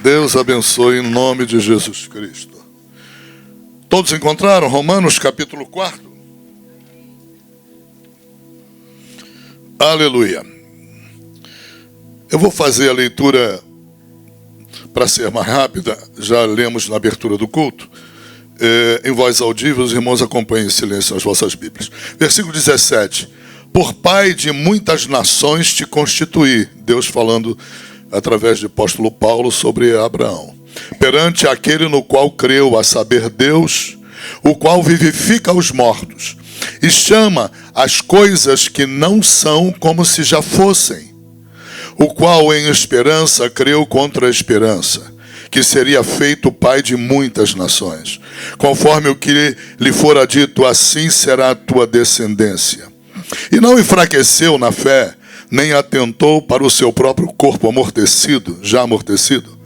Deus abençoe em nome de Jesus Cristo. Todos encontraram Romanos capítulo 4? Aleluia. Eu vou fazer a leitura para ser mais rápida, já lemos na abertura do culto. Em voz audível, os irmãos acompanhem em silêncio as vossas Bíblias. Versículo 17. Por pai de muitas nações te constituí. Deus falando através do apóstolo Paulo sobre Abraão. Perante aquele no qual creu, a saber Deus, o qual vivifica os mortos e chama as coisas que não são como se já fossem. O qual em esperança creu contra a esperança, que seria feito pai de muitas nações. Conforme o que lhe fora dito, assim será a tua descendência. E não enfraqueceu na fé, nem atentou para o seu próprio corpo já amortecido,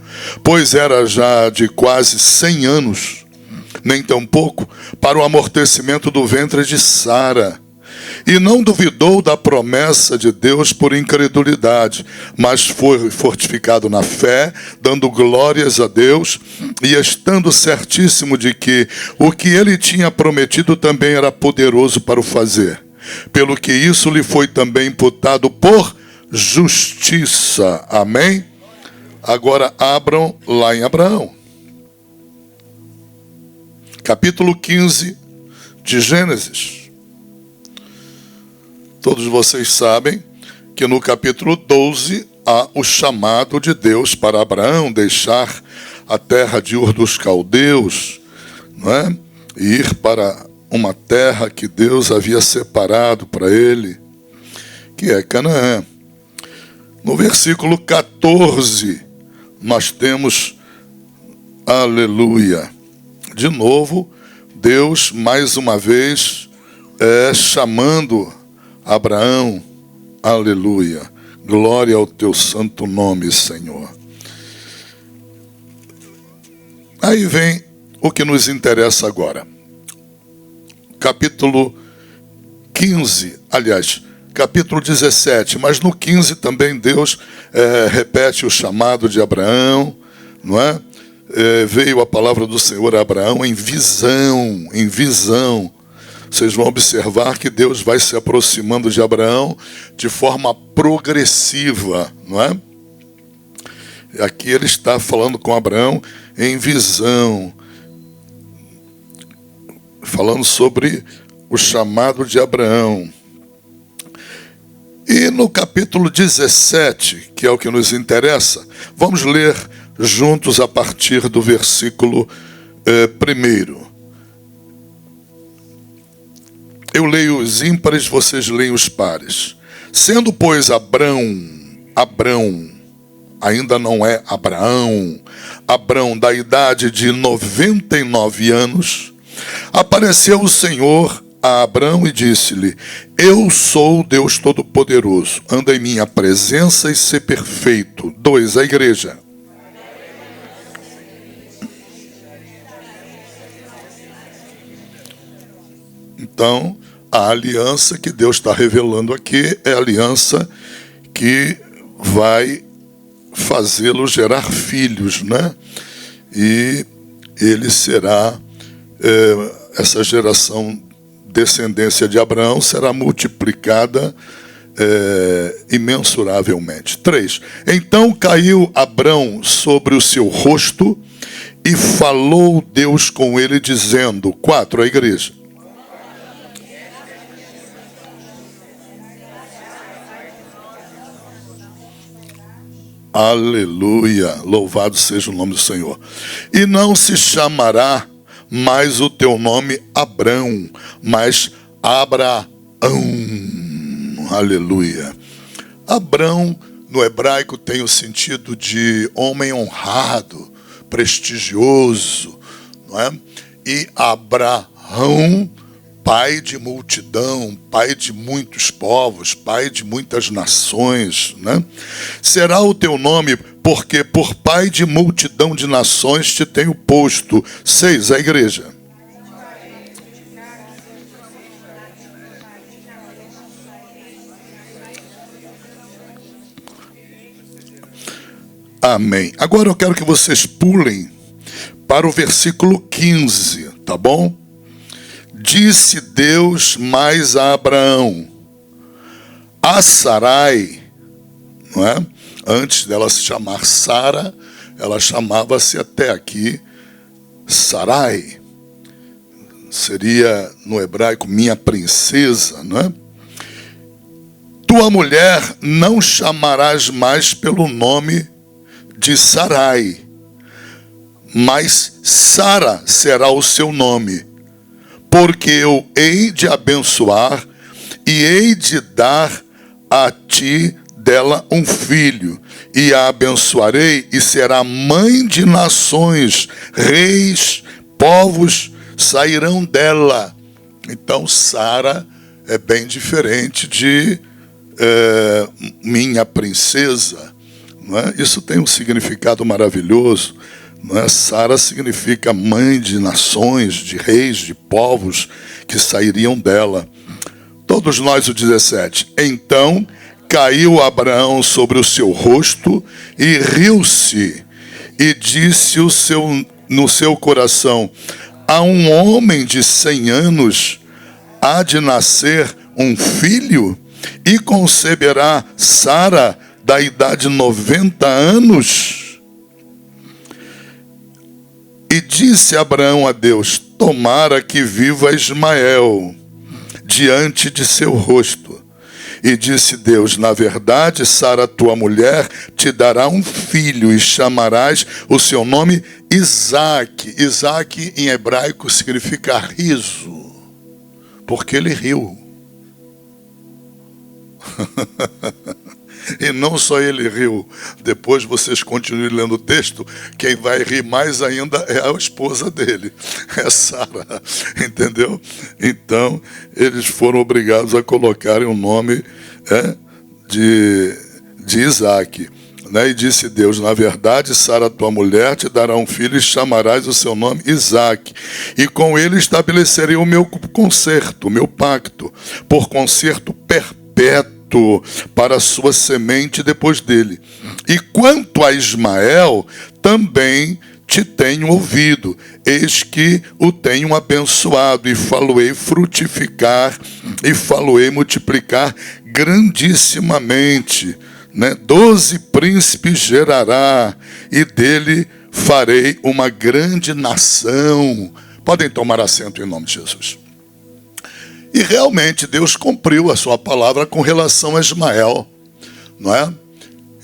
pois era já de quase 100 anos, nem tampouco para o amortecimento do ventre de Sara. E não duvidou da promessa de Deus por incredulidade, mas foi fortificado na fé, dando glórias a Deus, e estando certíssimo de que o que ele tinha prometido também era poderoso para o fazer. Pelo que isso lhe foi também imputado por justiça. Amém? Agora abram lá em Abraão. Capítulo 15 de Gênesis. Todos vocês sabem que no capítulo 12 há o chamado de Deus para Abraão deixar a terra de Ur dos Caldeus, não é? E ir para uma terra que Deus havia separado para ele, que é Canaã. No versículo 14, nós temos, aleluia, de novo, Deus mais uma vez chamando Abraão, aleluia, glória ao teu santo nome, Senhor. Aí vem o que nos interessa agora. Capítulo 15, aliás, capítulo 17, mas no 15 também Deus repete o chamado de Abraão, não é? Veio a palavra do Senhor a Abraão em visão, em visão. Vocês vão observar que Deus vai se aproximando de Abraão de forma progressiva, não é? Aqui ele está falando com Abraão em visão, falando sobre o chamado de Abraão. E no capítulo 17, que é o que nos interessa, vamos ler juntos a partir do versículo 1. Eu leio os ímpares, vocês leem os pares. Sendo, pois, Abrão, ainda não é Abrão da idade de 99 anos, apareceu o Senhor a Abrão e disse-lhe: Eu sou o Deus Todo-Poderoso, anda em minha presença e ser perfeito. 2, a igreja. Então, a aliança que Deus está revelando aqui é a aliança que vai fazê-lo gerar filhos, né? E ele será, essa geração, descendência de Abraão, será multiplicada imensuravelmente. 3. Então caiu Abrão sobre o seu rosto e falou Deus com ele, dizendo. 4, a igreja. Aleluia, louvado seja o nome do Senhor. E não se chamará mais o teu nome Abrão, mas Abraão. Aleluia. Abrão, no hebraico, tem o sentido de homem honrado, prestigioso, não é? E Abraão, pai de multidão, pai de muitos povos, pai de muitas nações, né? Será o teu nome, porque por pai de multidão de nações te tenho posto. 6, a igreja. Amém. Agora eu quero que vocês pulem para o versículo 15, tá bom? Disse Deus mais a Abraão: a Sarai, não é? Antes dela se chamar Sara, ela chamava-se até aqui Sarai. Seria no hebraico minha princesa, não é? Tua mulher não chamarás mais pelo nome de Sarai, mas Sara será o seu nome, porque eu hei de abençoar e hei de dar a ti dela um filho, e a abençoarei, e será mãe de nações, reis, povos sairão dela. Então Sara é bem diferente de minha princesa, não é? Isso tem um significado maravilhoso, não é? Sara significa mãe de nações, de reis, de povos que sairiam dela. Todos nós, o 17. Então caiu Abraão sobre o seu rosto e riu-se, e disse no seu coração: a um homem de 100 anos há de nascer um filho, e conceberá Sara da idade de 90 anos? E disse Abraão a Deus: tomara que viva Ismael diante de seu rosto. E disse Deus: na verdade, Sara, tua mulher, te dará um filho, e chamarás o seu nome Isaque. Isaque em hebraico significa riso, porque ele riu. E não só ele riu, depois vocês continuem lendo o texto, quem vai rir mais ainda é a esposa dele, é Sara, entendeu? Então, eles foram obrigados a colocarem o nome de Isaque, né? E disse Deus: na verdade, Sara, tua mulher, te dará um filho, e chamarás o seu nome Isaque, e com ele estabelecerei o meu concerto, o meu pacto, por concerto perpétuo para a sua semente depois dele. E quanto a Ismael, também te tenho ouvido, eis que o tenho abençoado, e falo-ei frutificar, e falo-ei multiplicar grandissimamente, né? 12 príncipes gerará, e dele farei uma grande nação. Podem tomar assento em nome de Jesus. E realmente Deus cumpriu a sua palavra com relação a Ismael, não é?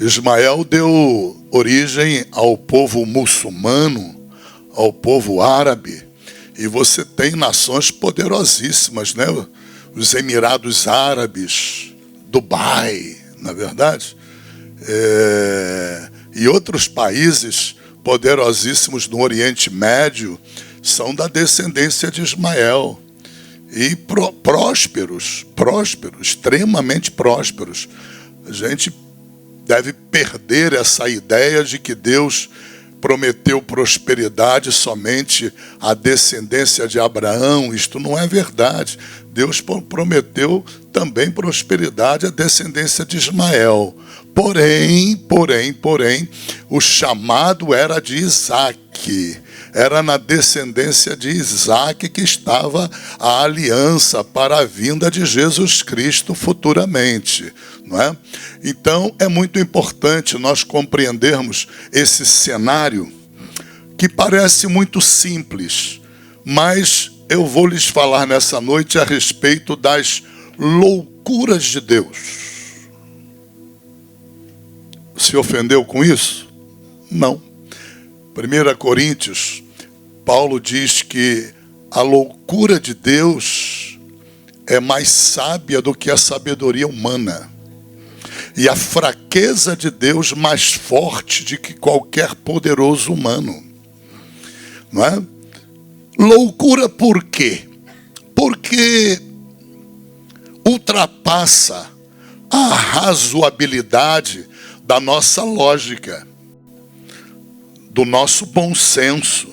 Ismael deu origem ao povo muçulmano, ao povo árabe, e você tem nações poderosíssimas, né? Os Emirados Árabes, Dubai, na verdade, e outros países poderosíssimos no Oriente Médio são da descendência de Ismael. E prósperos, extremamente prósperos. A gente deve perder essa ideia de que Deus prometeu prosperidade somente à descendência de Abraão. Isto não é verdade. Deus prometeu também prosperidade à descendência de Ismael. Porém, o chamado era de Isaque. Era na descendência de Isaque que estava a aliança para a vinda de Jesus Cristo futuramente, não é? Então, é muito importante nós compreendermos esse cenário que parece muito simples, mas eu vou lhes falar nessa noite a respeito das loucuras de Deus. Se ofendeu com isso? Não. 1 Coríntios, Paulo diz que a loucura de Deus é mais sábia do que a sabedoria humana, e a fraqueza de Deus mais forte do que qualquer poderoso humano, não é? Loucura por quê? Porque ultrapassa a razoabilidade da nossa lógica, do nosso bom senso.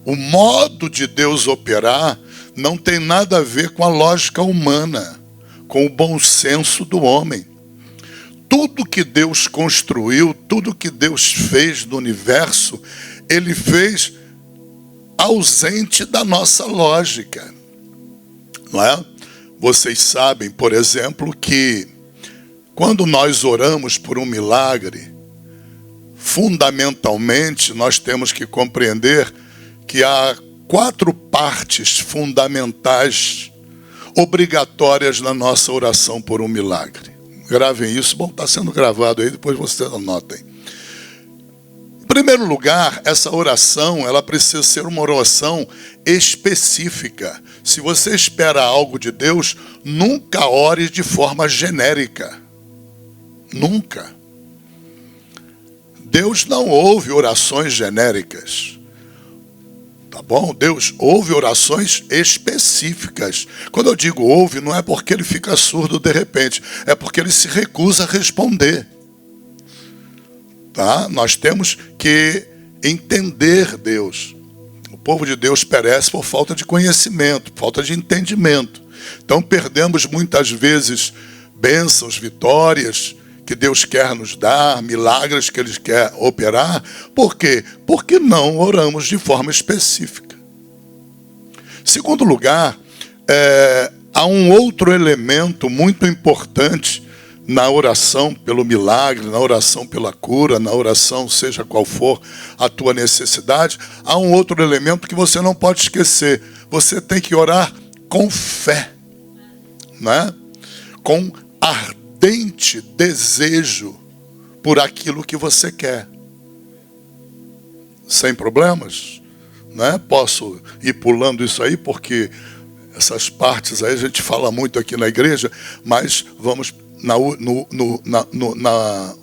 O modo de Deus operar não tem nada a ver com a lógica humana, com o bom senso do homem. tudo que Deus construiu, tudo que Deus fez no universo, Ele fez ausente da nossa lógica, não é? Vocês sabem, por exemplo, que quando nós oramos por um milagre, fundamentalmente nós temos que compreender que há 4 partes fundamentais, obrigatórias na nossa oração por um milagre. Gravem isso, bom, está sendo gravado aí, depois vocês anotem. Em primeiro lugar, essa oração, ela precisa ser uma oração específica. Se você espera algo de Deus, nunca ore de forma genérica. Nunca. Deus não ouve orações genéricas. Tá bom? Deus ouve orações específicas. Quando eu digo ouve, não é porque ele fica surdo de repente, é porque ele se recusa a responder. Tá? Nós temos que entender Deus. O povo de Deus perece por falta de conhecimento, falta de entendimento. Então perdemos muitas vezes bênçãos, vitórias que Deus quer nos dar, milagres que Ele quer operar. Por quê? Porque não oramos de forma específica. Segundo lugar, há um outro elemento muito importante na oração pelo milagre, na oração pela cura, na oração, seja qual for a tua necessidade. Há um outro elemento que você não pode esquecer. Você tem que orar com fé, né? Com ardente desejo por aquilo que você quer. Sem problemas, né? Posso ir pulando isso aí, porque essas partes aí a gente fala muito aqui na igreja, mas vamos na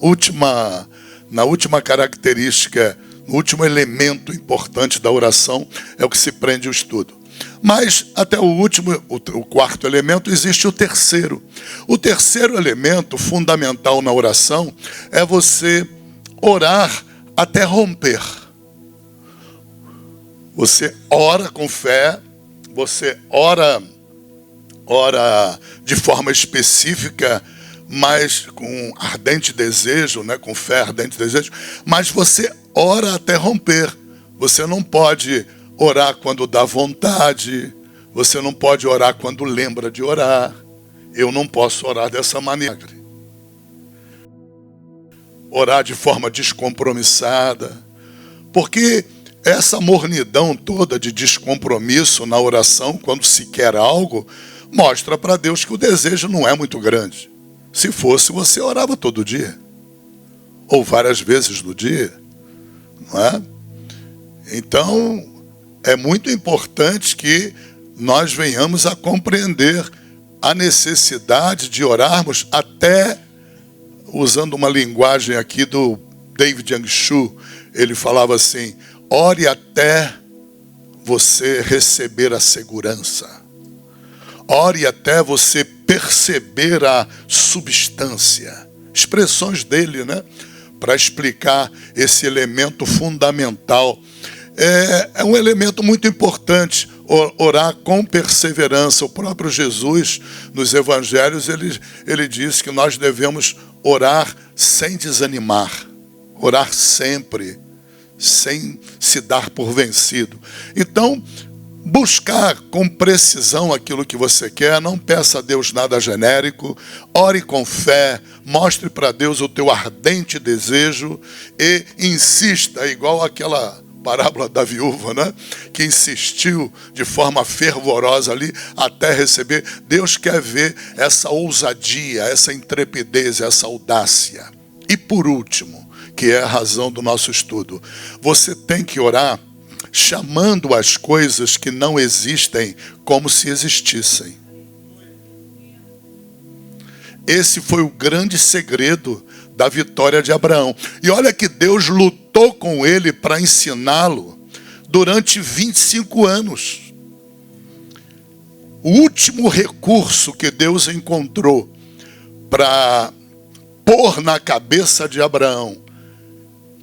última característica, no último elemento importante da oração, é o que se prende o estudo. Mas até o quarto elemento, existe o terceiro. O terceiro elemento fundamental na oração é você orar até romper. Você ora com fé, você ora de forma específica, mas com ardente desejo, né? Com fé, ardente desejo, mas você ora até romper. Você não pode orar quando dá vontade, você não pode orar quando lembra de orar. Eu não posso orar dessa maneira. Orar de forma descompromissada, porque essa mornidão toda de descompromisso na oração, quando se quer algo, mostra para Deus que o desejo não é muito grande. Se fosse, você orava todo dia, ou várias vezes no dia, não é? Então, é muito importante que nós venhamos a compreender a necessidade de orarmos até, usando uma linguagem aqui do David Yang Shu, ele falava assim: ore até você receber a segurança. Ore até você perceber a substância. Expressões dele, né? Para explicar esse elemento fundamental. É um elemento muito importante, orar com perseverança. O próprio Jesus, nos evangelhos, ele diz que nós devemos orar sem desanimar. Orar sempre, sem se dar por vencido. Então, buscar com precisão aquilo que você quer, não peça a Deus nada genérico, ore com fé, mostre para Deus o teu ardente desejo e insista, igual aquela parábola da viúva, né? Que insistiu de forma fervorosa ali até receber. Deus quer ver essa ousadia, essa intrepidez, essa audácia. E por último, que é a razão do nosso estudo, você tem que orar chamando as coisas que não existem como se existissem. Esse foi o grande segredo da vitória de Abraão. E olha que Deus lutou com ele para ensiná-lo durante 25 anos. O último recurso que Deus encontrou para pôr na cabeça de Abraão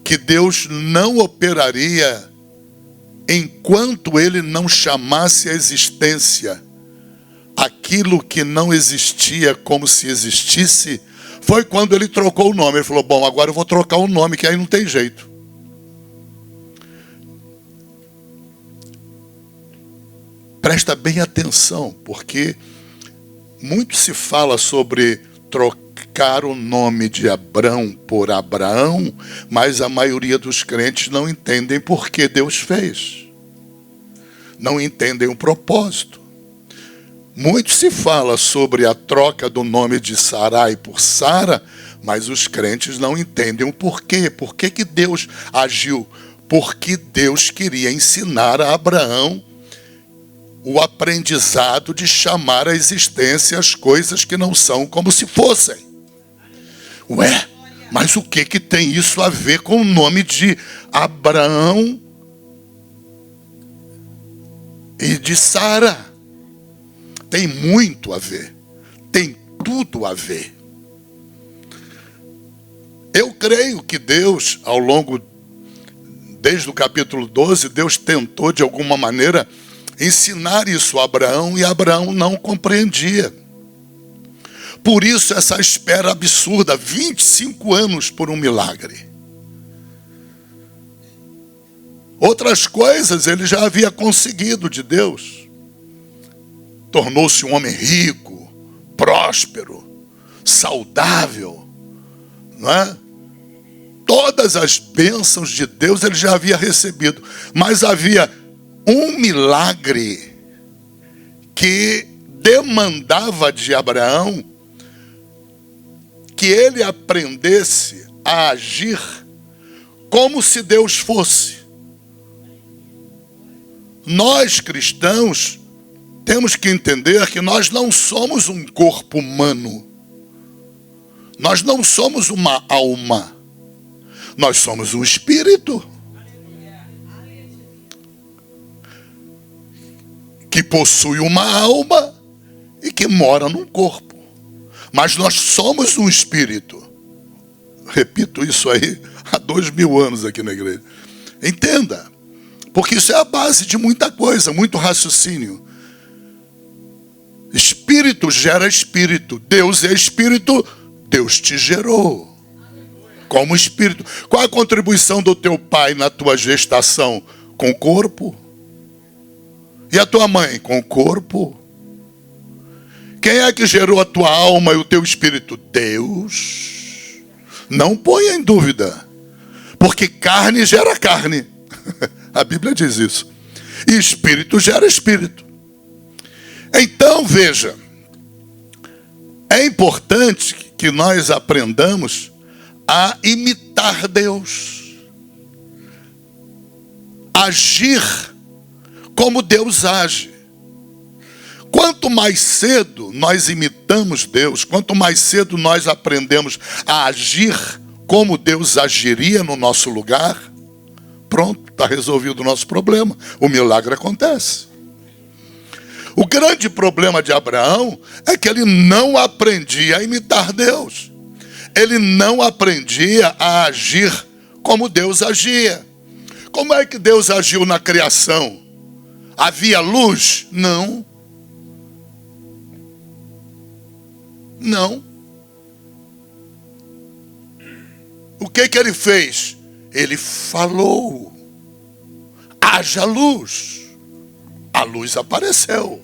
que Deus não operaria enquanto ele não chamasse a existência aquilo que não existia como se existisse, foi quando ele trocou o nome. Ele falou, bom, agora eu vou trocar o nome, que aí não tem jeito. Presta bem atenção, porque muito se fala sobre trocar o nome de Abrão por Abraão, mas a maioria dos crentes não entendem por que Deus fez. Não entendem o propósito. Muito se fala sobre a troca do nome de Sarai por Sara, mas os crentes não entendem o porquê. Por que que Deus agiu? Porque Deus queria ensinar a Abraão o aprendizado de chamar à existência as coisas que não são como se fossem. Ué, mas o que que tem isso a ver com o nome de Abraão e de Sara? Tem muito a ver. Tem tudo a ver. Eu creio que Deus, ao longo, desde o capítulo 12, Deus tentou de alguma maneira ensinar isso a Abraão, e Abraão não compreendia. Por isso essa espera absurda, 25 anos por um milagre. Outras coisas ele já havia conseguido de Deus. Tornou-se um homem rico, próspero, saudável, não é? Todas as bênçãos de Deus ele já havia recebido, mas havia um milagre que demandava de Abraão que ele aprendesse a agir como se Deus fosse. Nós cristãos temos que entender que nós não somos um corpo humano. Nós não somos uma alma. Nós somos um espírito. Que possui uma alma e que mora num corpo. Mas nós somos um espírito. Repito isso aí há 2000 anos aqui na igreja. Entenda, porque isso é a base de muita coisa, muito raciocínio. Espírito gera espírito. Deus é espírito, Deus te gerou como espírito. Qual a contribuição do teu pai na tua gestação? Com o corpo. E a tua mãe? Com o corpo. Quem é que gerou a tua alma e o teu espírito? Deus. Não ponha em dúvida. Porque carne gera carne. A Bíblia diz isso. E espírito gera espírito. Então, veja. É importante que nós aprendamos a imitar Deus. Agir como Deus age. Quanto mais cedo nós imitamos Deus, quanto mais cedo nós aprendemos a agir como Deus agiria no nosso lugar, pronto, está resolvido o nosso problema. O milagre acontece. O grande problema de Abraão é que ele não aprendia a imitar Deus. Ele não aprendia a agir como Deus agia. Como é que Deus agiu na criação? Havia luz? Não. Não. O que que ele fez? Ele falou. Haja luz. A luz apareceu.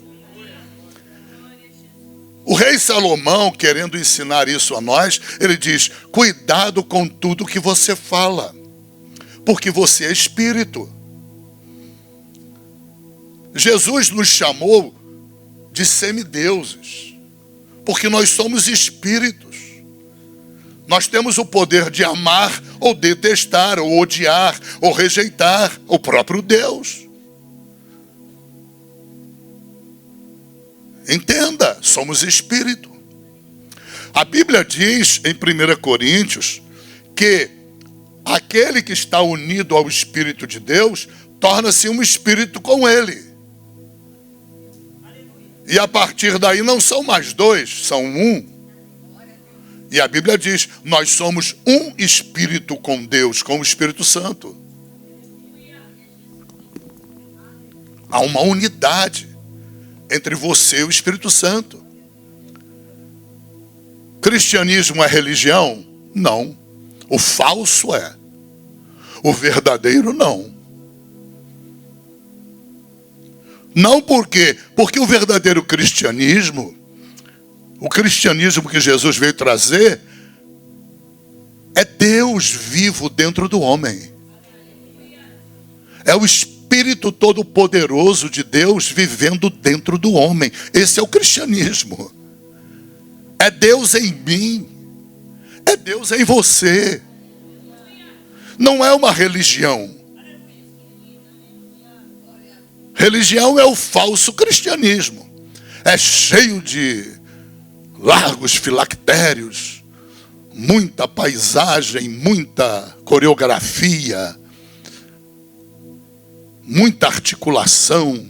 O rei Salomão, querendo ensinar isso a nós, ele diz, cuidado com tudo que você fala, porque você é espírito. Jesus nos chamou de semideuses, porque nós somos espíritos. Nós temos o poder de amar ou detestar, ou odiar, ou rejeitar o próprio Deus. Entenda, somos espírito. A Bíblia diz em 1 Coríntios que aquele que está unido ao Espírito de Deus torna-se um espírito com ele. E a partir daí não são mais dois, são um. E a Bíblia diz, nós somos um espírito com Deus, com o Espírito Santo. Há uma unidade entre você e o Espírito Santo. Cristianismo é religião? Não. O falso é. O verdadeiro não. Não por quê? Porque o verdadeiro cristianismo, o cristianismo que Jesus veio trazer, é Deus vivo dentro do homem. É o Espírito Todo-Poderoso de Deus vivendo dentro do homem. Esse é o cristianismo. É Deus em mim. É Deus em você. Não é uma religião. Religião é o falso cristianismo. É cheio de largos filactérios, muita paisagem, muita coreografia, muita articulação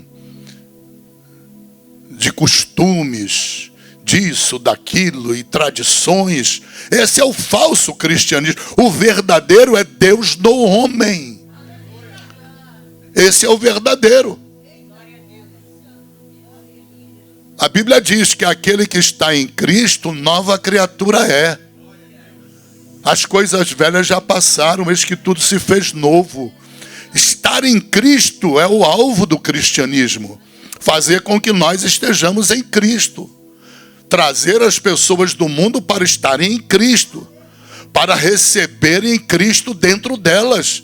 de costumes, disso, daquilo e tradições. Esse é o falso cristianismo. O verdadeiro é Deus no homem. Esse é o verdadeiro. A Bíblia diz que aquele que está em Cristo, nova criatura é. As coisas velhas já passaram, eis que tudo se fez novo. Estar em Cristo é o alvo do cristianismo. Fazer com que nós estejamos em Cristo. Trazer as pessoas do mundo para estarem em Cristo. Para receberem Cristo dentro delas.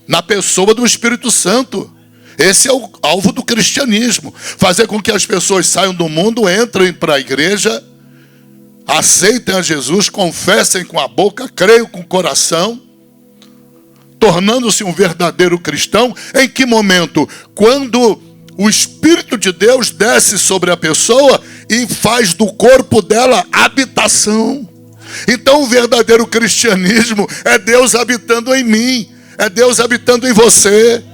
Na pessoa do Espírito Santo. Esse é o alvo do cristianismo. Fazer com que as pessoas saiam do mundo, entrem para a igreja, aceitem a Jesus, confessem com a boca, creiam com o coração, tornando-se um verdadeiro cristão. Em que momento? Quando o Espírito de Deus desce sobre a pessoa e faz do corpo dela habitação. Então o verdadeiro cristianismo é Deus habitando em mim, é Deus habitando em você.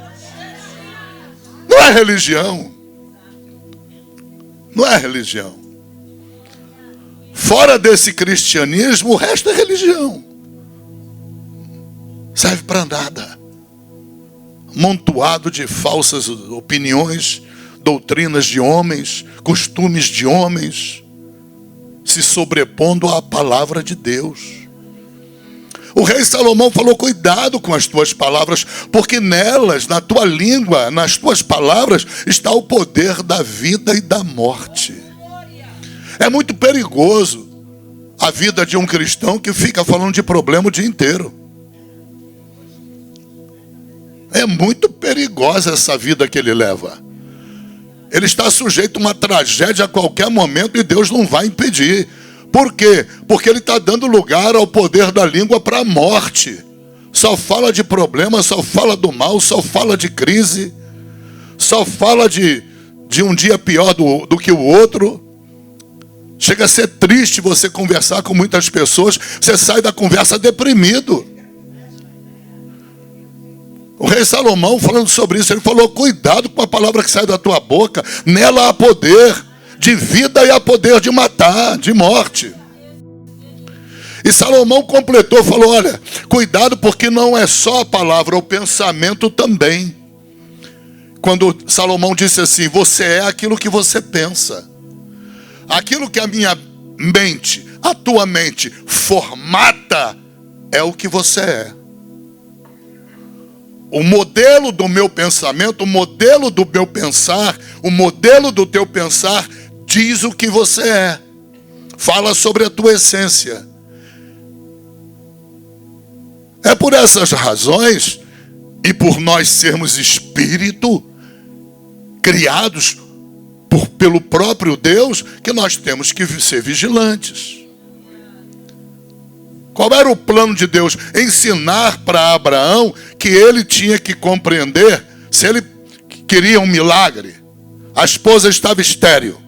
Não é religião. Não é religião. Fora desse cristianismo, o resto é religião. Serve para nada. Amontoado de falsas opiniões, doutrinas de homens, costumes de homens, se sobrepondo à palavra de Deus. O rei Salomão falou: cuidado com as tuas palavras, porque nelas, na tua língua, nas tuas palavras, está o poder da vida e da morte. É muito perigoso a vida de um cristão que fica falando de problema o dia inteiro. É muito perigosa essa vida que ele leva. Ele está sujeito a uma tragédia a qualquer momento e Deus não vai impedir. Por quê? Porque ele está dando lugar ao poder da língua para a morte. Só fala de problema, só fala do mal, só fala de crise, só fala de um dia pior do que o outro. Chega a ser triste você conversar com muitas pessoas, você sai da conversa deprimido. O rei Salomão, falando sobre isso, ele falou: cuidado com a palavra que sai da tua boca, nela há poder de vida e há poder de matar, de morte. E Salomão completou, falou: olha, cuidado, porque não é só a palavra, o pensamento também. Quando Salomão disse assim: você é aquilo que você pensa. Aquilo que a minha mente, a tua mente formata, é o que você é. O modelo do meu pensamento, o modelo do meu pensar, o modelo do teu pensar diz o que você é. Fala sobre a tua essência. É por essas razões, e por nós sermos espírito, criados pelo próprio Deus, que nós temos que ser vigilantes. Qual era o plano de Deus? Ensinar para Abraão que ele tinha que compreender, se ele queria um milagre, a esposa estava estéril.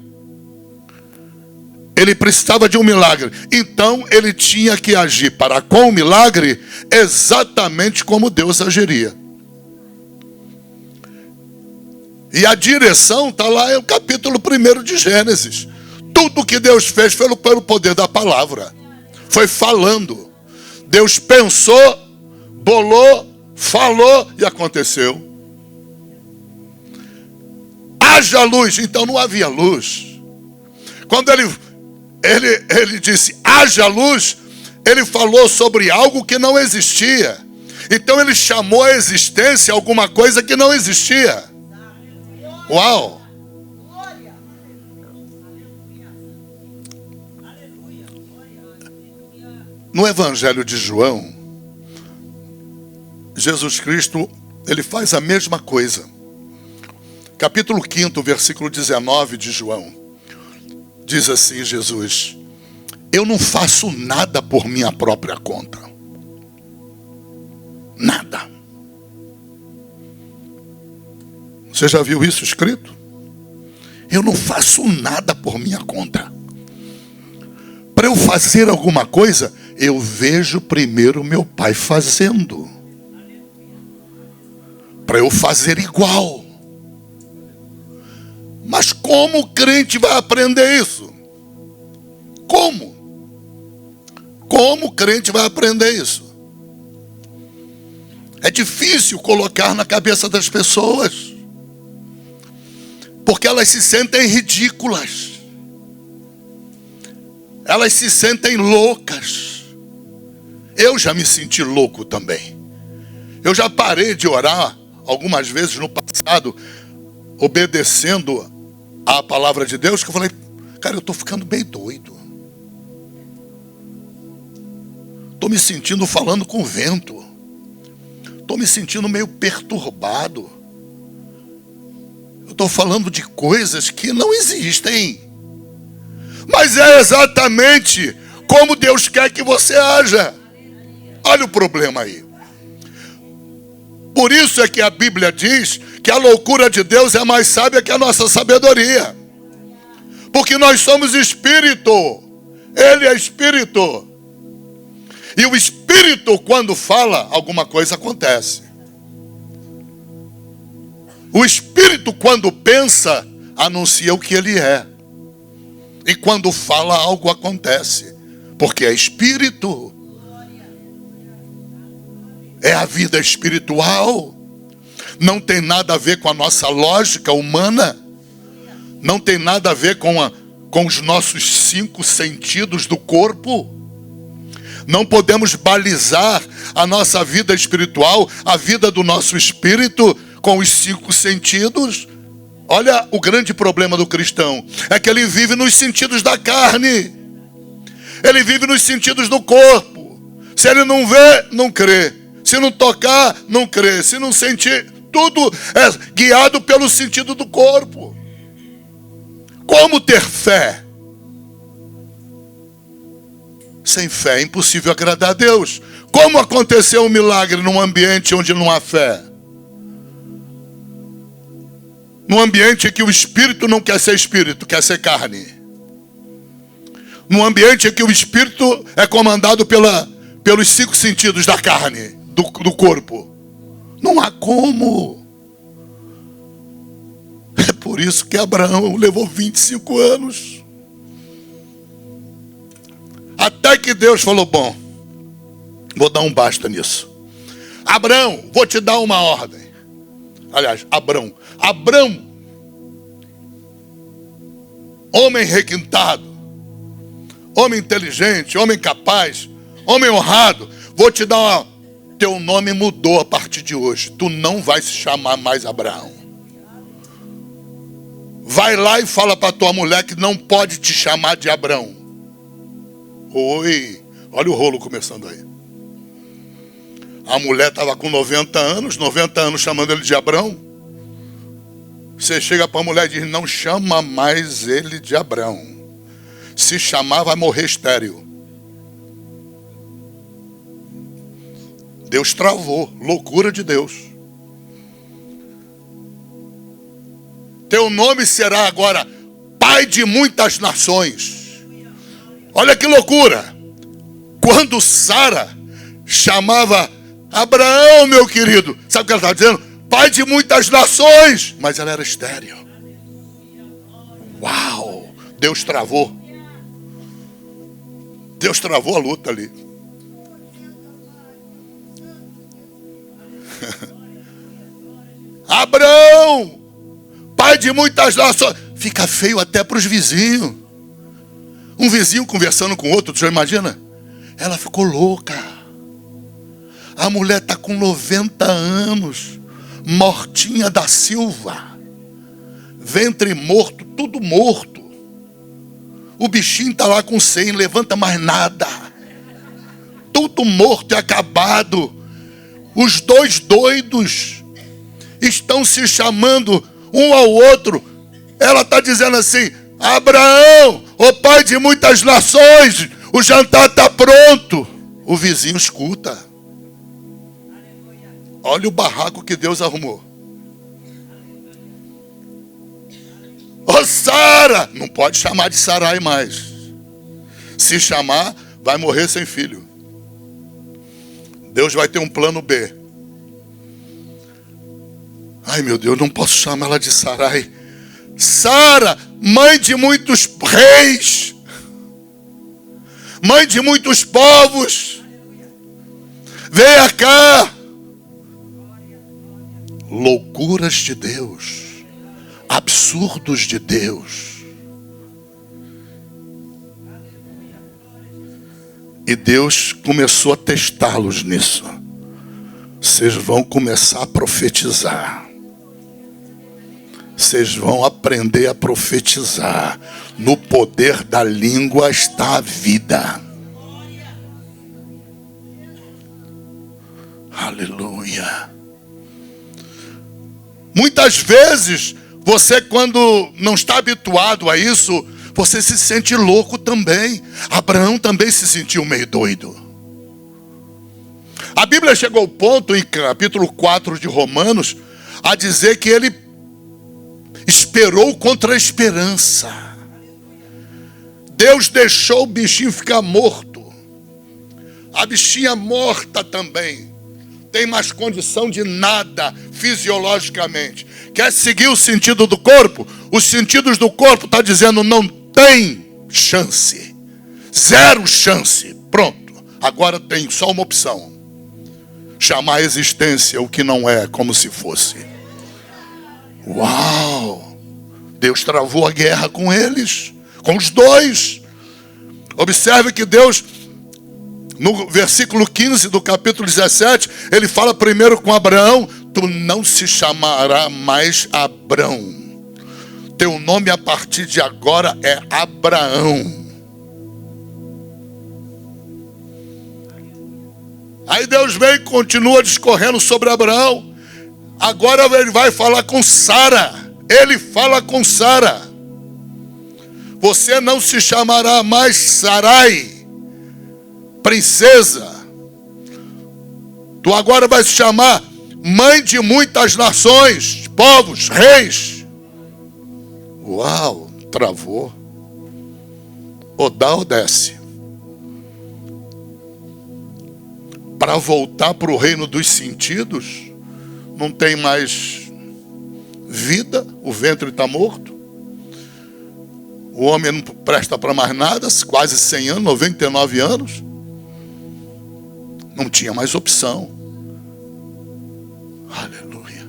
Ele precisava de um milagre. Então ele tinha que agir para com o milagre exatamente como Deus agiria. E a direção está lá no capítulo 1 de Gênesis. Tudo que Deus fez foi pelo poder da palavra. Foi falando. Deus pensou, bolou, falou e aconteceu. Haja luz. Então não havia luz. Quando ele ele disse, haja luz, ele falou sobre algo que não existia. Então ele chamou a existência alguma coisa que não existia. Uau! No Evangelho de João, Jesus Cristo, ele faz a mesma coisa. Capítulo 5, versículo 19 de João. Diz assim Jesus: eu não faço nada por minha própria conta. Nada. Você já viu isso escrito? Eu não faço nada por minha conta. Para eu fazer alguma coisa, eu vejo primeiro meu Pai fazendo. Para eu fazer igual. Mas como o crente vai aprender isso? Como? Como o crente vai aprender isso? É difícil colocar na cabeça das pessoas. Porque elas se sentem ridículas. Elas se sentem loucas. Eu já me senti louco também. Eu já parei de orar algumas vezes no passado, obedecendo à palavra de Deus, que eu falei, cara, eu estou ficando bem doido. Estou me sentindo falando com o vento. Estou me sentindo meio perturbado. Eu estou falando de coisas que não existem. Mas é exatamente como Deus quer que você haja. Olha o problema aí. Por isso é que a Bíblia diz que a loucura de Deus é mais sábia que a nossa sabedoria. Porque nós somos espírito. Ele é espírito. E o espírito, quando fala, alguma coisa acontece. O espírito, quando pensa, anuncia o que ele é. E quando fala, algo acontece. Porque é espírito. É a vida espiritual. Não tem nada a ver com a nossa lógica humana. Não tem nada a ver com os nossos 5 sentidos do corpo. Não podemos balizar a nossa vida espiritual, a vida do nosso espírito, com os 5 sentidos. Olha o grande problema do cristão. É que ele vive nos sentidos da carne. Ele vive nos sentidos do corpo. Se ele não vê, não crê. Se não tocar, não crê. Se não sentir, tudo é guiado pelo sentido do corpo. Como ter fé? Sem fé é impossível agradar a Deus. Como aconteceu um milagre num ambiente onde não há fé? Num ambiente em que o espírito não quer ser espírito, quer ser carne. Num ambiente em que o espírito é comandado pelos 5 sentidos da carne, do corpo. Não há como. É por isso que Abraão levou 25 anos. Até que Deus falou, bom, vou dar um basta nisso. Abraão, vou te dar uma ordem. Aliás, Abrão, homem requintado, homem inteligente, homem capaz, homem honrado, vou te dar uma... Teu nome mudou a partir de hoje. Tu não vai se chamar mais Abraão. Vai lá e fala para tua mulher que não pode te chamar de Abrão. Oi, olha o rolo começando aí. A mulher estava com 90 anos chamando ele de Abrão. Você chega para a mulher e diz, não chama mais ele de Abrão. Se chamar, vai morrer estéril. Deus travou, loucura de Deus. Teu nome será agora Pai de muitas nações. Olha que loucura. Quando Sara chamava Abraão, meu querido, sabe o que ela estava dizendo? Pai de muitas nações. Mas ela era estéril. Uau, Deus travou. Deus travou a luta ali. Abraão, pai de muitas nações. Fica feio até para os vizinhos. Um vizinho conversando com outro, tu já imagina? Ela ficou louca. A mulher está com 90 anos, mortinha da Silva, ventre morto, tudo morto. O bichinho está lá com 100, levanta mais nada. Tudo morto e acabado. Os dois doidos estão se chamando um ao outro. Ela está dizendo assim: Abraão, o pai de muitas nações, o jantar está pronto. O vizinho escuta. Olha o barraco que Deus arrumou. Ô Sara, não pode chamar de Sarai mais. Se chamar, vai morrer sem filho. Deus vai ter um plano B. Ai meu Deus, não posso chamar ela de Sarai. Sara, mãe de muitos reis, mãe de muitos povos, venha cá. Loucuras de Deus, absurdos de Deus. E Deus começou a testá-los nisso. Vocês vão começar a profetizar. Vocês vão aprender a profetizar. No poder da língua está a vida. Aleluia. Muitas vezes, você quando não está habituado a isso, você se sente louco também. Abraão também se sentiu meio doido. A Bíblia chegou ao ponto, em capítulo 4 de Romanos, a dizer que ele esperou contra a esperança. Deus deixou o bichinho ficar morto. A bichinha morta também. Tem mais condição de nada fisiologicamente. Quer seguir o sentido do corpo? Os sentidos do corpo estão dizendo não tem chance. Zero chance. Pronto. Agora tem só uma opção. Chamar a existência o que não é como se fosse. Uau! Deus travou a guerra com eles. Com os dois. Observe que Deus, no versículo 15 do capítulo 17, ele fala primeiro com Abraão: tu não se chamará mais Abrão. Teu nome a partir de agora é Abraão. Aí Deus vem e continua discorrendo sobre Abraão. Agora ele vai falar com Sara. Ele fala com Sara. Você não se chamará mais Sarai, princesa. Tu agora vai se chamar mãe de muitas nações, povos, reis. Uau, travou. Ou dá ou desce. Para voltar para o reino dos sentidos, não tem mais vida, o ventre está morto. O homem não presta para mais nada, quase 100 anos, 99 anos. Não tinha mais opção. Aleluia.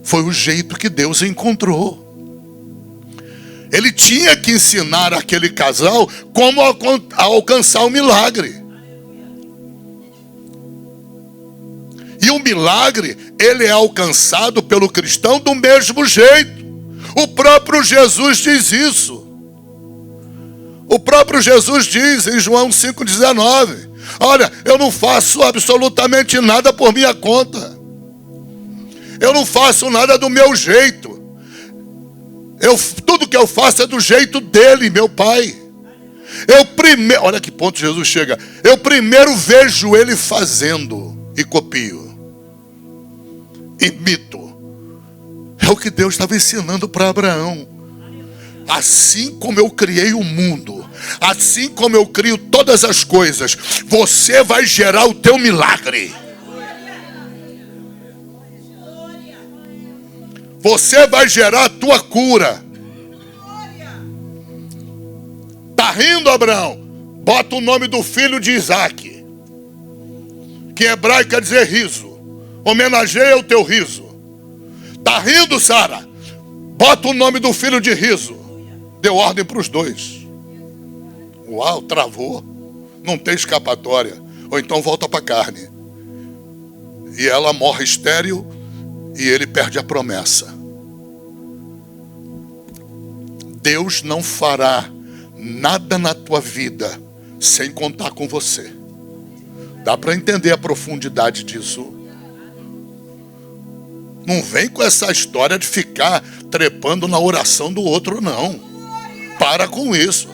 Foi o jeito que Deus encontrou. Ele tinha que ensinar aquele casal como alcançar o milagre. E o milagre, ele é alcançado pelo cristão do mesmo jeito. O próprio Jesus diz isso. O próprio Jesus diz em João 5,19: olha, eu não faço absolutamente nada por minha conta. Eu não faço nada do meu jeito. Tudo que eu faço é do jeito dele, meu Pai. Olha que ponto Jesus chega. Eu primeiro vejo ele fazendo e copio. Imito. É o que Deus estava ensinando para Abraão. Assim como eu criei o mundo, assim como eu crio todas as coisas, você vai gerar o teu milagre. Você vai gerar a tua cura. Tá rindo, Abraão? Bota o nome do filho de Isaac, que em hebraico quer dizer riso. Homenageia o teu riso. Tá rindo, Sara? Bota o nome do filho de riso. Deu ordem para os dois. Uau, travou. Não tem escapatória. Ou então volta para a carne. E ela morre estéril e ele perde a promessa. Deus não fará nada na tua vida sem contar com você. Dá para entender a profundidade disso? Não vem com essa história de ficar trepando na oração do outro, não. Para com isso.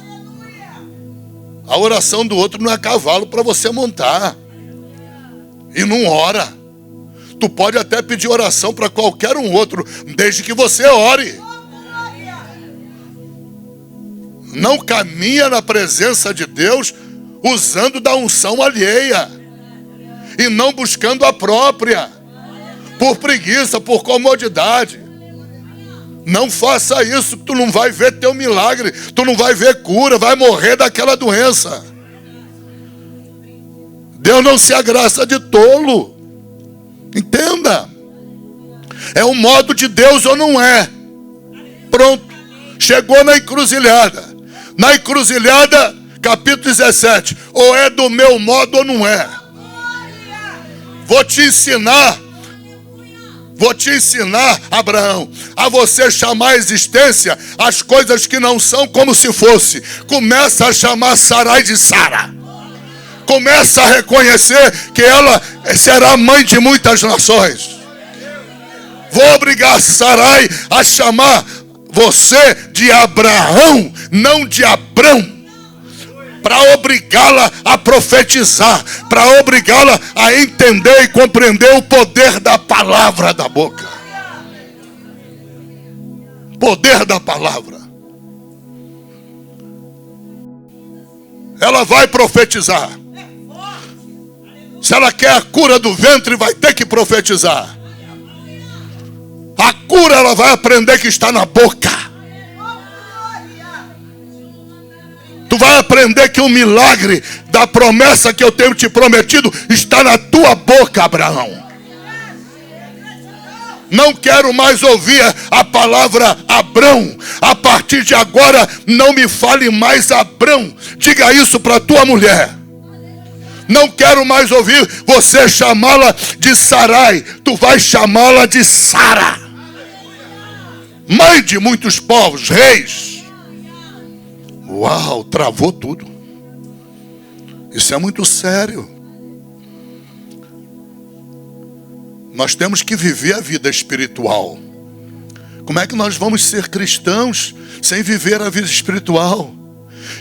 A oração do outro não é cavalo para você montar. E não ora. Tu pode até pedir oração para qualquer um outro, desde que você ore. Não caminha na presença de Deus usando da unção alheia. E não buscando a própria. Por preguiça, por comodidade. Não faça isso, que tu não vai ver teu milagre. Tu não vai ver cura, vai morrer daquela doença. Deus não se agrada de tolo. Entenda. É o modo de Deus ou não é. Pronto. Chegou na encruzilhada. Na encruzilhada, capítulo 17. Ou é do meu modo ou não é. Vou te ensinar, Abraão, a você chamar a existência as coisas que não são como se fosse. Começa a chamar Sarai de Sara. Começa a reconhecer que ela será mãe de muitas nações. Vou obrigar Sarai a chamar você de Abraão, não de Abrão. Para obrigá-la a profetizar, para obrigá-la a entender e compreender o poder da palavra da boca. Poder da palavra. Ela vai profetizar. Se ela quer a cura do ventre, vai ter que profetizar. A cura ela vai aprender que está na boca. Tu vai aprender que o milagre da promessa que eu tenho te prometido está na tua boca, Abraão. Não quero mais ouvir a palavra Abrão. A partir de agora, não me fale mais Abrão. Diga isso para tua mulher. Não quero mais ouvir você chamá-la de Sarai. Tu vai chamá-la de Sara. Mãe de muitos povos, reis. Uau, travou tudo. Isso é muito sério. Nós temos que viver a vida espiritual. Como é que nós vamos ser cristãos sem viver a vida espiritual?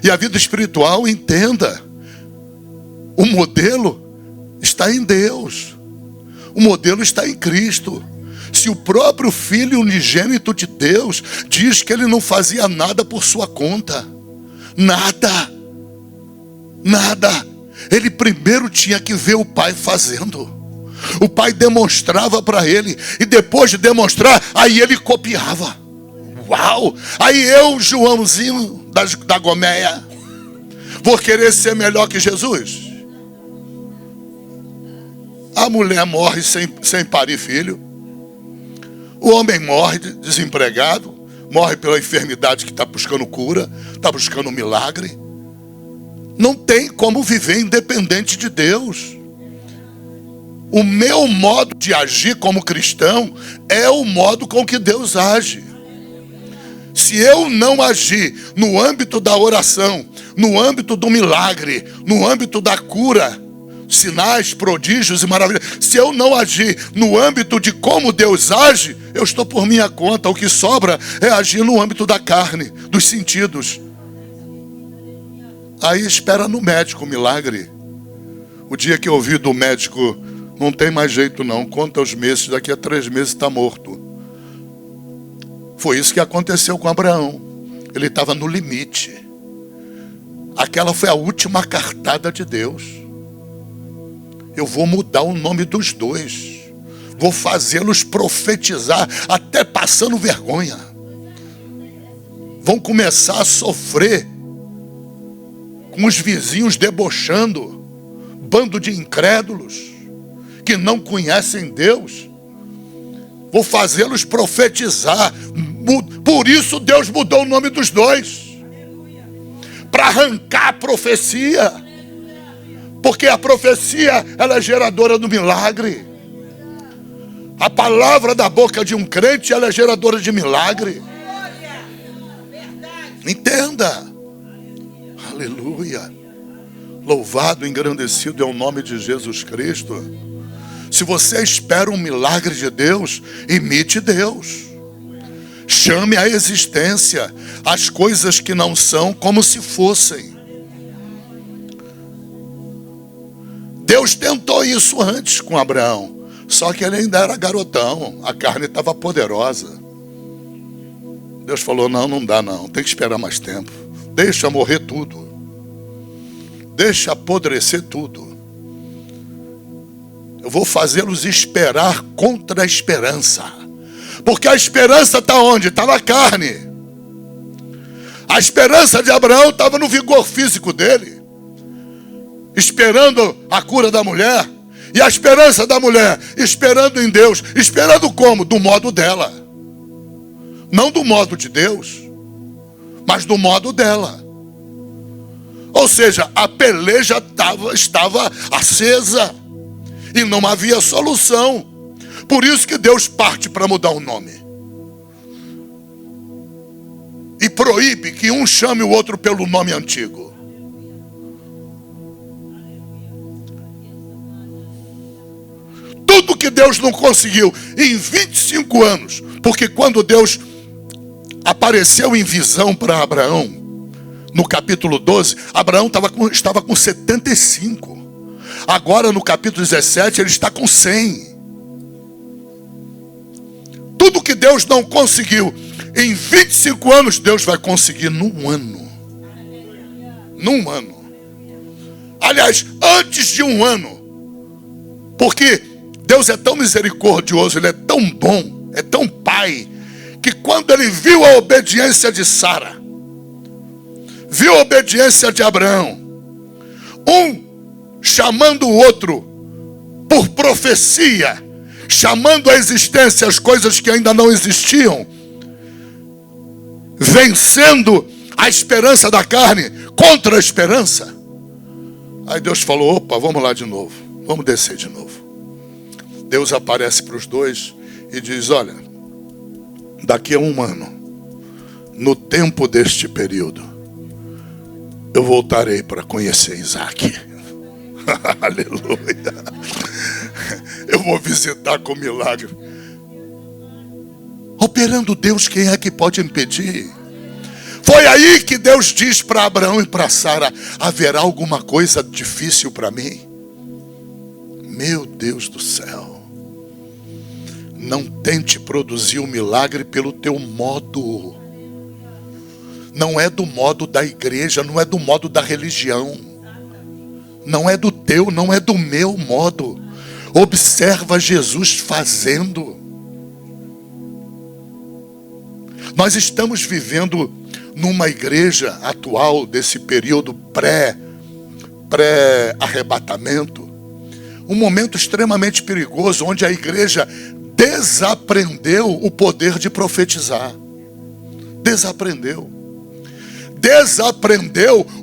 E a vida espiritual, entenda, o modelo está em Deus. O modelo está em Cristo. Se o próprio Filho unigênito de Deus diz que ele não fazia nada por sua conta. Nada. Ele primeiro tinha que ver o Pai fazendo. O Pai demonstrava para ele. E depois de demonstrar, aí ele copiava. Uau! Aí eu, Joãozinho da Goméia, vou querer ser melhor que Jesus? A mulher morre sem parir filho. O homem morre desempregado. Morre pela enfermidade que está buscando cura, está buscando um milagre. Não tem como viver independente de Deus. O meu modo de agir como cristão é o modo com que Deus age. Se eu não agir no âmbito da oração, no âmbito do milagre, no âmbito da cura, sinais, prodígios e maravilhas, se eu não agir no âmbito de como Deus age, eu estou por minha conta. O que sobra é agir no âmbito da carne, dos sentidos. Aí espera no médico o milagre. O dia que eu ouvi do médico, não tem mais jeito não, conta os meses, daqui a 3 meses está morto. Foi isso que aconteceu com Abraão. Ele estava no limite. Aquela foi a última cartada de Deus. Eu vou mudar o nome dos dois. Vou fazê-los profetizar, até passando vergonha. Vão começar a sofrer, com os vizinhos debochando. Bando de incrédulos, que não conhecem Deus. Vou fazê-los profetizar. Por isso Deus mudou o nome dos dois. Para arrancar a profecia. Porque a profecia, ela é geradora do milagre. A palavra da boca de um crente, ela é geradora de milagre. Entenda. Aleluia. Louvado, engrandecido é o nome de Jesus Cristo. Se você espera um milagre de Deus, imite Deus. Chame à existência as coisas que não são como se fossem. Deus tentou isso antes com Abraão. Só que ele ainda era garotão. A carne estava poderosa. Deus falou, não dá não. Tem que esperar mais tempo. Deixa morrer tudo. Deixa apodrecer tudo. Eu vou fazê-los esperar contra a esperança. Porque a esperança está onde? Está na carne. A esperança de Abraão estava no vigor físico dele. Esperando a cura da mulher. E a esperança da mulher, esperando em Deus. Esperando como? Do modo dela. Não do modo de Deus, mas do modo dela. Ou seja, a peleja estava acesa. E não havia solução. Por isso que Deus parte para mudar o nome. E proíbe que um chame o outro pelo nome antigo. Tudo que Deus não conseguiu em 25 anos. Porque quando Deus apareceu em visão para Abraão, no capítulo 12, Abraão estava com 75. Agora no capítulo 17 ele está com 100. Tudo que Deus não conseguiu em 25 anos, Deus vai conseguir num ano. Num ano. Aliás, antes de um ano. Porque Deus é tão misericordioso, Ele é tão bom, é tão pai, que quando Ele viu a obediência de Sara, viu a obediência de Abraão, um chamando o outro por profecia, chamando à existência as coisas que ainda não existiam, vencendo a esperança da carne contra a esperança. Aí Deus falou, opa, vamos lá de novo, vamos descer de novo. Deus aparece para os dois e diz, olha, daqui a um ano, no tempo deste período, eu voltarei para conhecer Isaac. Aleluia. Eu vou visitar com milagre. Operando Deus, quem é que pode impedir? Foi aí que Deus diz para Abraão e para Sara, haverá alguma coisa difícil para mim? Meu Deus do céu. Não tente produzir um milagre pelo teu modo. Não é do modo da igreja, não é do modo da religião. Não é do teu, não é do meu modo. Observa Jesus fazendo. Nós estamos vivendo numa igreja atual, desse período pré-arrebatamento, um momento extremamente perigoso, onde a igreja desaprendeu o poder de profetizar. Desaprendeu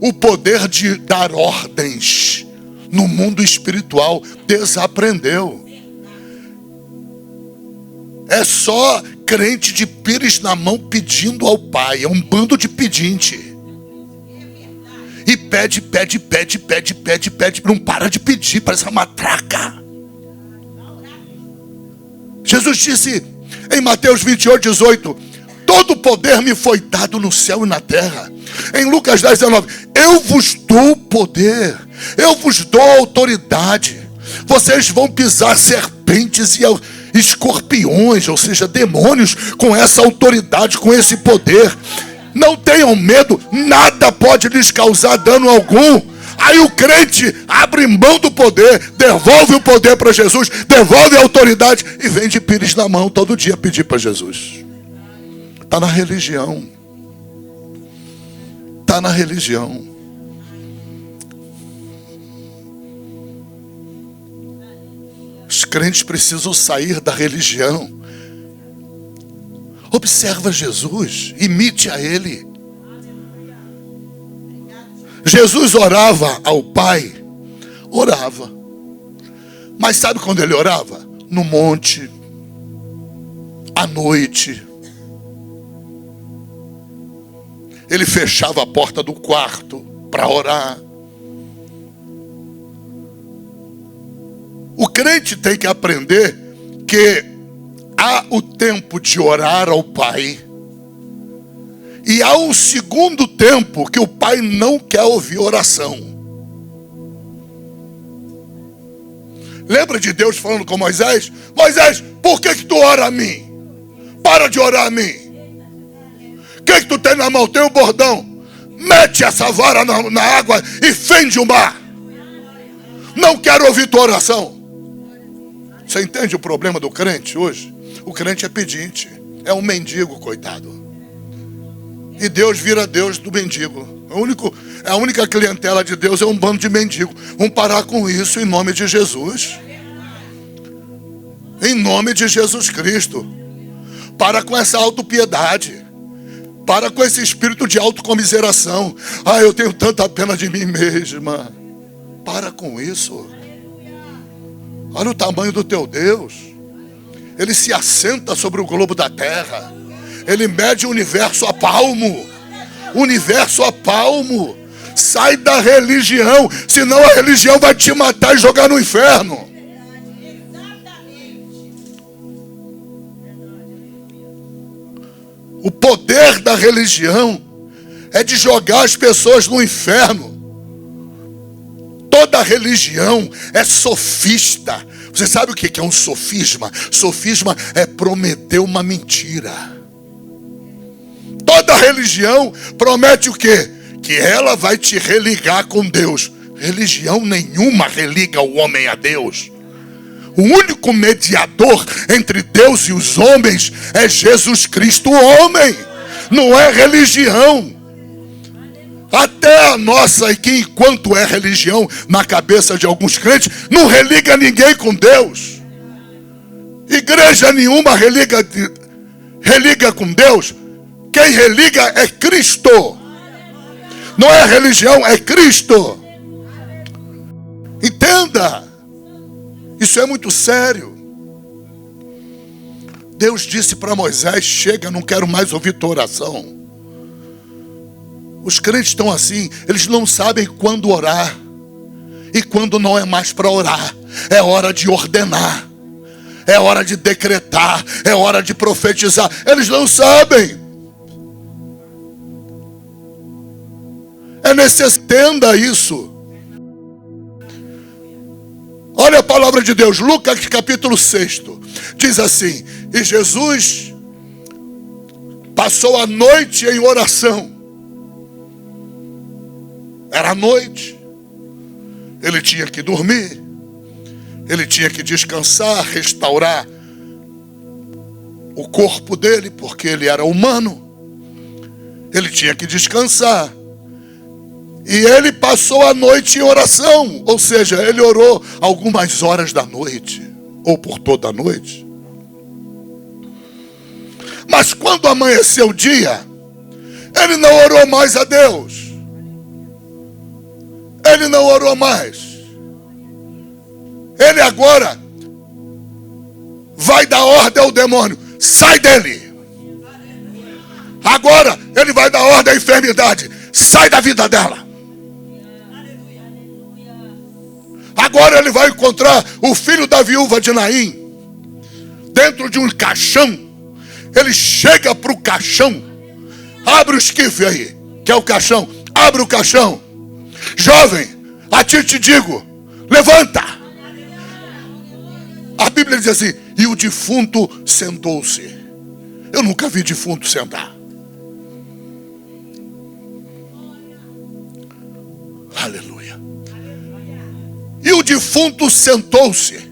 o poder de dar ordens no mundo espiritual. Desaprendeu. É só crente de pires na mão pedindo ao Pai. É um bando de pedinte. E pede. Não para de pedir, parece uma matraca. Jesus disse em Mateus 28:18, todo poder me foi dado no céu e na terra. Em Lucas 10:19, eu vos dou poder, eu vos dou autoridade. Vocês vão pisar serpentes e escorpiões, ou seja, demônios, com essa autoridade, com esse poder. Não tenham medo, nada pode lhes causar dano algum. Aí o crente abre mão do poder, devolve o poder para Jesus, devolve a autoridade e vem de pires na mão todo dia pedir para Jesus. Está na religião. Está na religião. Os crentes precisam sair da religião. Observa Jesus, imite a Ele. Jesus orava ao Pai? Orava. Mas sabe quando ele orava? No monte, à noite. Ele fechava a porta do quarto para orar. O crente tem que aprender que há o tempo de orar ao Pai. E há um segundo tempo que o Pai não quer ouvir oração. Lembra de Deus falando com Moisés? Moisés, por que tu ora a mim? Para de orar a mim. O que tu tem na mão? Tem o bordão. Mete essa vara na água e fende o mar. Não quero ouvir tua oração. Você entende o problema do crente hoje? O crente é pedinte. É um mendigo, coitado. E Deus vira Deus do mendigo. A única clientela de Deus é um bando de mendigos. Vamos parar com isso em nome de Jesus. Em nome de Jesus Cristo. Para com essa autopiedade. Para com esse espírito de autocomiseração. Eu tenho tanta pena de mim mesma. Para com isso. Olha o tamanho do teu Deus. Ele se assenta sobre o globo da terra. Ele mede o universo a palmo. Universo a palmo. Sai da religião, senão a religião vai te matar e jogar no inferno. O poder da religião é de jogar as pessoas no inferno. Toda religião é sofista. Você sabe o que é um sofisma? Sofisma é prometer uma mentira. Toda religião promete o quê? Que ela vai te religar com Deus. Religião nenhuma religa o homem a Deus. O único mediador entre Deus e os homens é Jesus Cristo, o homem. Não é religião. Até a nossa, que enquanto é religião na cabeça de alguns crentes, não religa ninguém com Deus. Igreja nenhuma religa com Deus. Quem religa é Cristo. Não é religião, é Cristo. Entenda. Isso é muito sério. Deus disse para Moisés: chega, não quero mais ouvir tua oração. Os crentes estão assim, eles não sabem quando orar. E quando não é mais para orar. É hora de ordenar. É hora de decretar. É hora de profetizar. Eles não sabem. É necessário, entenda isso. Olha a palavra de Deus, Lucas capítulo 6. Diz assim: e Jesus passou a noite em oração. Era noite. Ele tinha que dormir. Ele tinha que descansar, restaurar o corpo dele, porque ele era humano. Ele tinha que descansar. E ele passou a noite em oração. Ou seja, ele orou algumas horas da noite. Ou por toda a noite. Mas quando amanheceu o dia, ele não orou mais a Deus. Ele não orou mais. Ele agora vai dar ordem ao demônio: sai dele. Agora ele vai dar ordem à enfermidade: sai da vida dela. Agora ele vai encontrar o filho da viúva de Naim dentro de um caixão. Ele chega para o caixão. Abre o esquife aí, que é o caixão. Abre o caixão. Jovem, a ti te digo, levanta. A Bíblia diz assim: e o defunto sentou-se. Eu nunca vi defunto sentar. Aleluia. E o defunto sentou-se.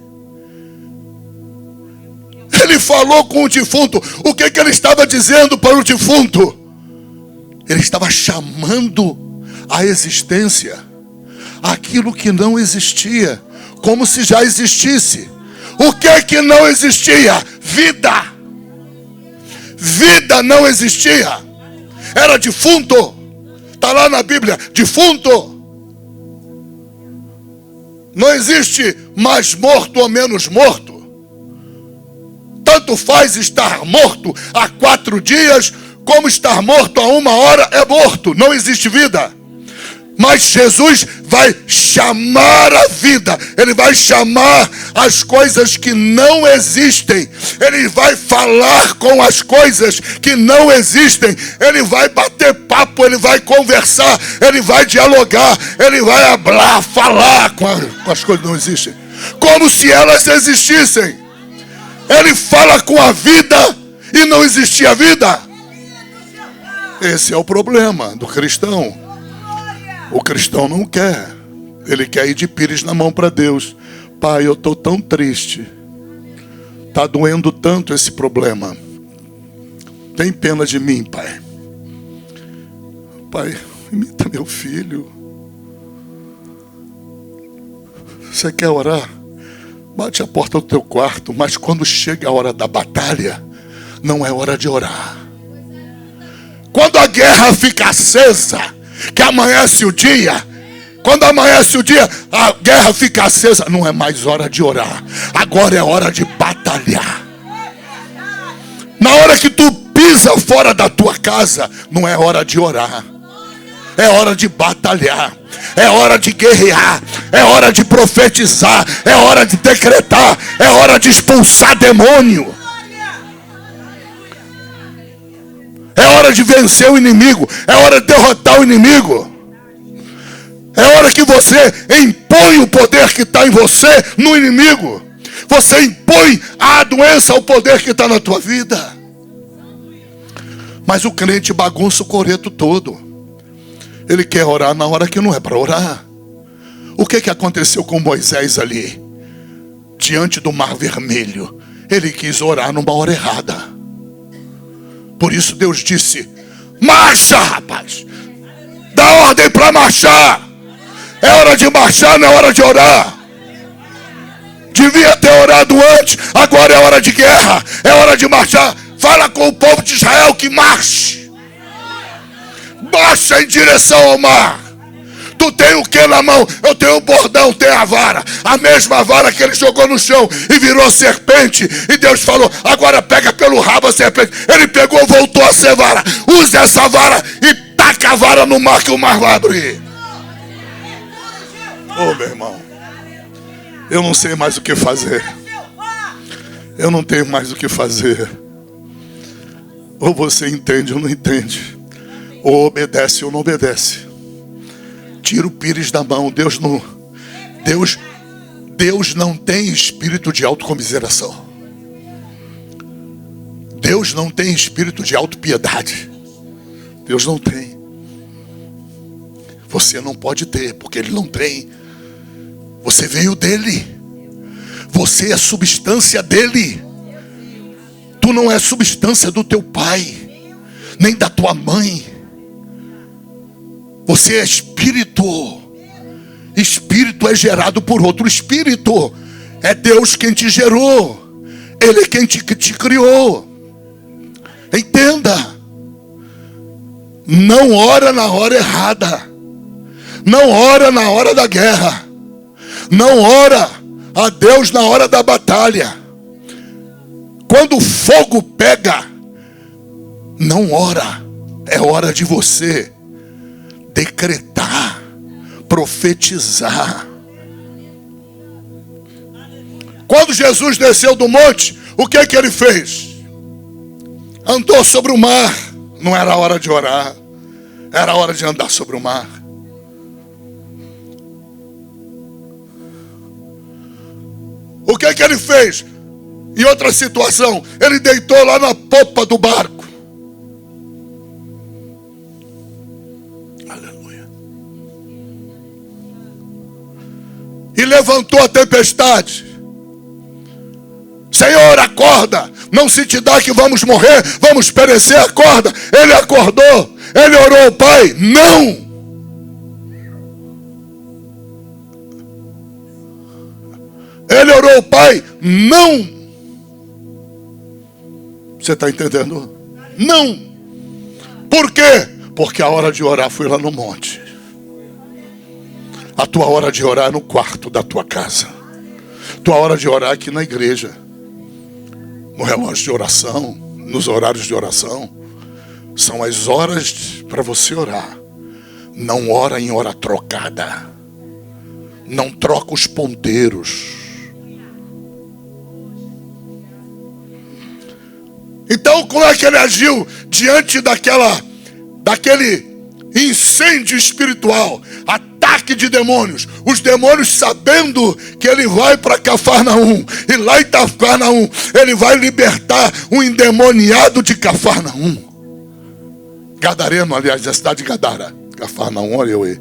Ele falou com o defunto. O que ele estava dizendo para o defunto? Ele estava chamando à existência aquilo que não existia, como se já existisse. O que não existia? Vida. Vida não existia. Era defunto. Está lá na Bíblia, defunto. Não existe mais morto ou menos morto. Tanto faz estar morto há 4 dias, como estar morto há 1 hora é morto. Não existe vida. Mas Jesus vai chamar a vida. Ele vai chamar as coisas que não existem. Ele vai falar com as coisas que não existem. Ele vai bater papo, ele vai conversar, ele vai dialogar, ele vai falar com as coisas que não existem, como se elas existissem. Ele fala com a vida e não existia vida. Esse é o problema do cristão. O cristão não quer. Ele quer ir de pires na mão para Deus. Pai, eu estou tão triste. Está doendo tanto esse problema. Tem pena de mim, Pai. Pai, imita meu filho. Você quer orar? Bate a porta do teu quarto. Mas quando chega a hora da batalha, não é hora de orar. Quando a guerra fica acesa, que amanhece o dia, quando amanhece o dia, a guerra fica acesa, não é mais hora de orar. Agora é hora de batalhar. Na hora que tu pisa fora da tua casa, não é hora de orar. É hora de batalhar. É hora de guerrear. É hora de profetizar. É hora de decretar. É hora de expulsar demônio. É hora de vencer o inimigo. É hora de derrotar o inimigo. É hora que você impõe o poder que está em você no inimigo. Você impõe a doença ao poder que está na tua vida. Mas o crente bagunça o coreto todo. Ele quer orar na hora que não é para orar. O que aconteceu com Moisés ali? Diante do Mar Vermelho. Ele quis orar numa hora errada. Por isso Deus disse: marcha, rapaz. Dá ordem para marchar. É hora de marchar, não é hora de orar. Devia ter orado antes. Agora é hora de guerra. É hora de marchar. Fala com o povo de Israel que marche. Marcha em direção ao mar. Tu tem o que na mão? Eu tenho o bordão, tenho a vara. A mesma vara que ele jogou no chão e virou serpente. E Deus falou: agora pega pelo rabo a serpente. Ele pegou, voltou a ser vara. Use essa vara e taca a vara no mar, que o mar vai abrir. Ô, meu irmão, eu não sei mais o que fazer. Eu não tenho mais o que fazer. Ou você entende ou não entende. Ou obedece ou não obedece. Tira o pires da mão. Deus não tem espírito de autocomiseração. Deus não tem espírito de autopiedade. Deus não tem. Você não pode ter, porque Ele não tem. Você veio dele. Você é substância dele. Tu não é substância do teu pai, nem da tua mãe. Você é espírito. Espírito é gerado por outro espírito. É Deus quem te gerou. Ele é quem te criou. Entenda. Não ora na hora errada. Não ora na hora da guerra. Não ora a Deus na hora da batalha. Quando o fogo pega, não ora. É hora de você decretar, profetizar. Quando Jesus desceu do monte, o que ele fez? Andou sobre o mar. Não era hora de orar, era hora de andar sobre o mar. O que ele fez? Em outra situação, ele deitou lá na popa do barco. Aleluia. E levantou a tempestade. Senhor, acorda. Não se te dá que vamos morrer, vamos perecer, acorda. Ele acordou. Ele orou ao Pai. Não. Ele orou ao Pai. Não. Você está entendendo? Não. Por quê? Porque a hora de orar foi lá no monte. A tua hora de orar é no quarto da tua casa. Tua hora de orar aqui na igreja. No relógio de oração, nos horários de oração. São as horas para você orar. Não ora em hora trocada. Não troca os ponteiros. Então, como é que ele agiu diante daquele incêndio espiritual, ataque de demônios? Os demônios, sabendo que ele vai para Cafarnaum, e lá em Cafarnaum ele vai libertar um endemoniado de Cafarnaum. Gadareno, aliás, da cidade de Gadara. Cafarnaum, olha eu aí.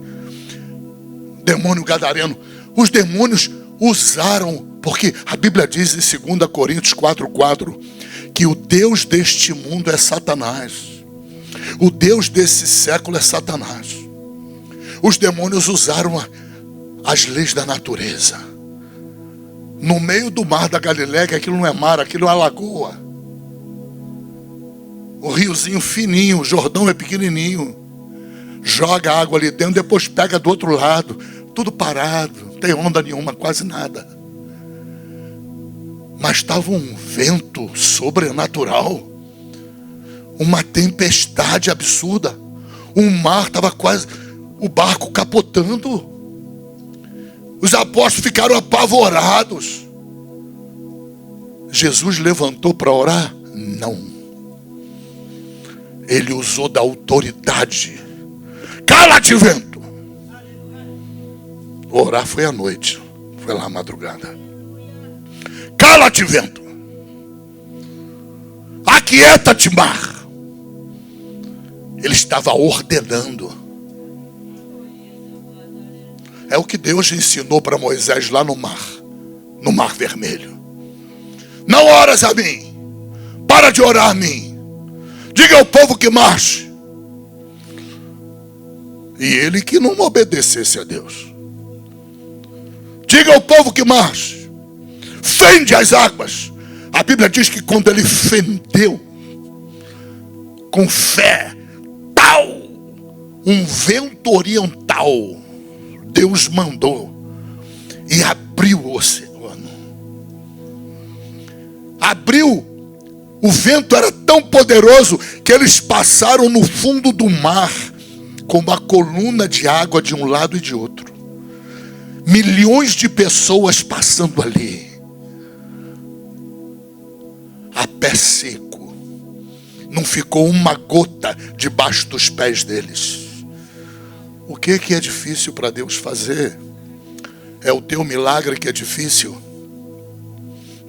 Demônio gadareno. Os demônios usaram, porque a Bíblia diz em 2 Coríntios 4:4 que o Deus deste mundo é Satanás. O Deus desse século é Satanás. Os demônios usaram as leis da natureza. No meio do mar da Galileia, que aquilo não é mar, aquilo é uma lagoa. O riozinho fininho, o Jordão é pequenininho. Joga água ali dentro, depois pega do outro lado. Tudo parado, não tem onda nenhuma, quase nada. Mas estava um vento sobrenatural. Uma tempestade absurda. O mar estava quase... O barco capotando. Os apóstolos ficaram apavorados. Jesus levantou para orar? Não. Ele usou da autoridade. Cala-te, vento! Orar foi à noite. Foi lá à madrugada. Cala-te, vento! Aquieta-te, mar! Ele estava ordenando. É o que Deus ensinou para Moisés lá no Mar Vermelho. Não oras a mim. Para de orar a mim. Diga ao povo que marche. E ele que não obedecesse a Deus. Diga ao povo que marche. Fende as águas. A Bíblia diz que quando ele fendeu, com fé, tal, um vento oriental, Deus mandou e abriu o oceano. Abriu. O vento era tão poderoso que eles passaram no fundo do mar com uma coluna de água de um lado e de outro. Milhões de pessoas passando ali. A pé seco. Não ficou uma gota debaixo dos pés deles. O que é difícil para Deus fazer? É o teu milagre que é difícil?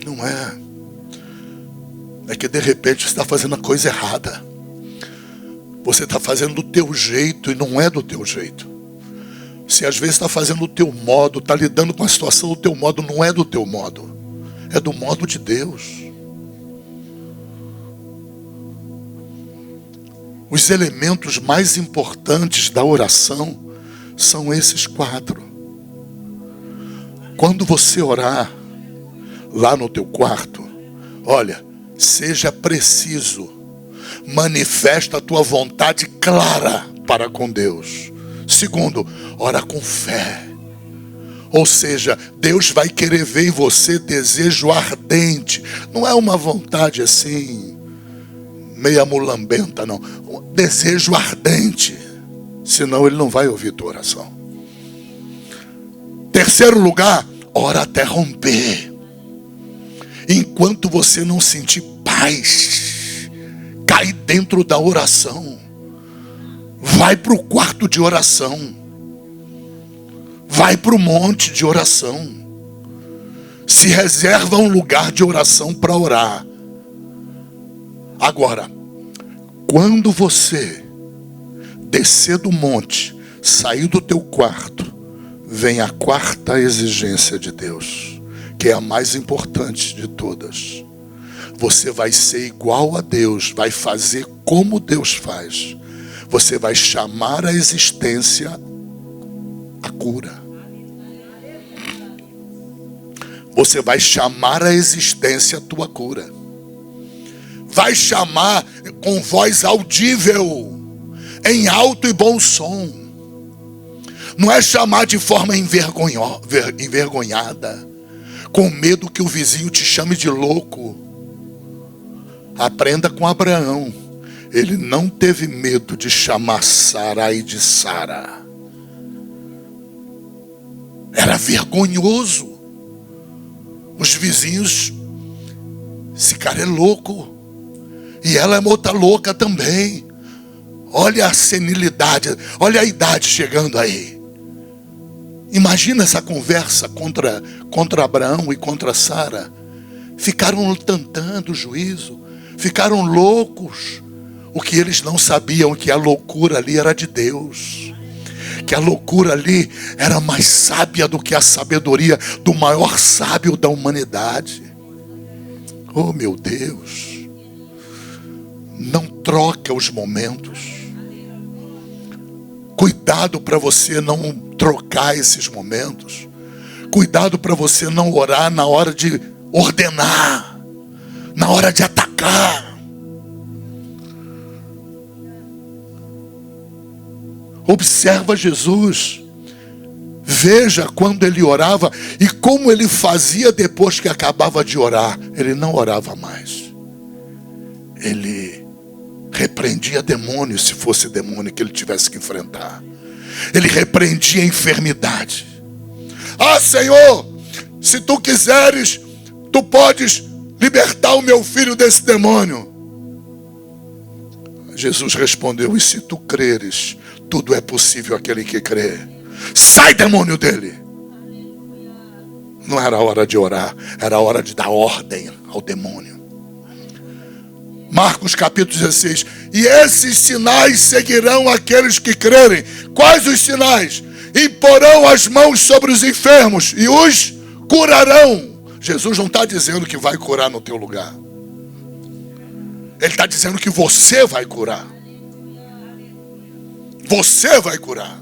Não é. É que de repente você está fazendo a coisa errada. Você está fazendo do teu jeito e não é do teu jeito. Se às vezes está fazendo do teu modo, está lidando com a situação do teu modo, não é do teu modo. É do modo de Deus. Os elementos mais importantes da oração são esses 4. Quando você orar lá no teu quarto, olha, seja preciso, manifesta a tua vontade clara para com Deus. Segundo, ora com fé. Ou seja, Deus vai querer ver em você desejo ardente. Não é uma vontade assim, meia mulambenta, não. Desejo ardente. Senão ele não vai ouvir tua oração. Terceiro lugar, ora até romper. Enquanto você não sentir paz, cai dentro da oração. Vai para o quarto de oração. Vai para o monte de oração. Se reserva um lugar de oração para orar. Agora, quando você descer do monte, sair do teu quarto, vem a 4ª exigência de Deus, que é a mais importante de todas. Você vai ser igual a Deus, vai fazer como Deus faz. Você vai chamar a existência a cura. Você vai chamar a existência a tua cura. Vai chamar com voz audível, em alto e bom som. Não é chamar de forma envergonhada, com medo que o vizinho te chame de louco. Aprenda com Abraão. Ele não teve medo de chamar Sarai de Sara. Era vergonhoso. Os vizinhos, esse cara é louco. E ela é outra louca também. Olha a senilidade, olha a idade chegando aí. Imagina essa conversa contra Abraão e contra Sara. Ficaram tentando o juízo, ficaram loucos. O que eles não sabiam, que a loucura ali era de Deus. Que a loucura ali era mais sábia do que a sabedoria do maior sábio da humanidade. Oh, meu Deus. Não troca os momentos. Cuidado para você não trocar esses momentos. Cuidado para você não orar na hora de ordenar, na hora de atacar. Observa Jesus. Veja quando ele orava e como ele fazia depois que acabava de orar. Ele não orava mais. Ele repreendia demônios, se fosse demônio que ele tivesse que enfrentar. Ele repreendia a enfermidade. Ah, Senhor, se tu quiseres, tu podes libertar o meu filho desse demônio. Jesus respondeu: e se tu creres, tudo é possível àquele que crê. Sai, demônio, dele. Não era hora de orar, era hora de dar ordem ao demônio. Marcos capítulo 16. E esses sinais seguirão aqueles que crerem. Quais os sinais? Imporão as mãos sobre os enfermos e os curarão. Jesus não está dizendo que vai curar no teu lugar. Ele está dizendo que você vai curar. Você vai curar.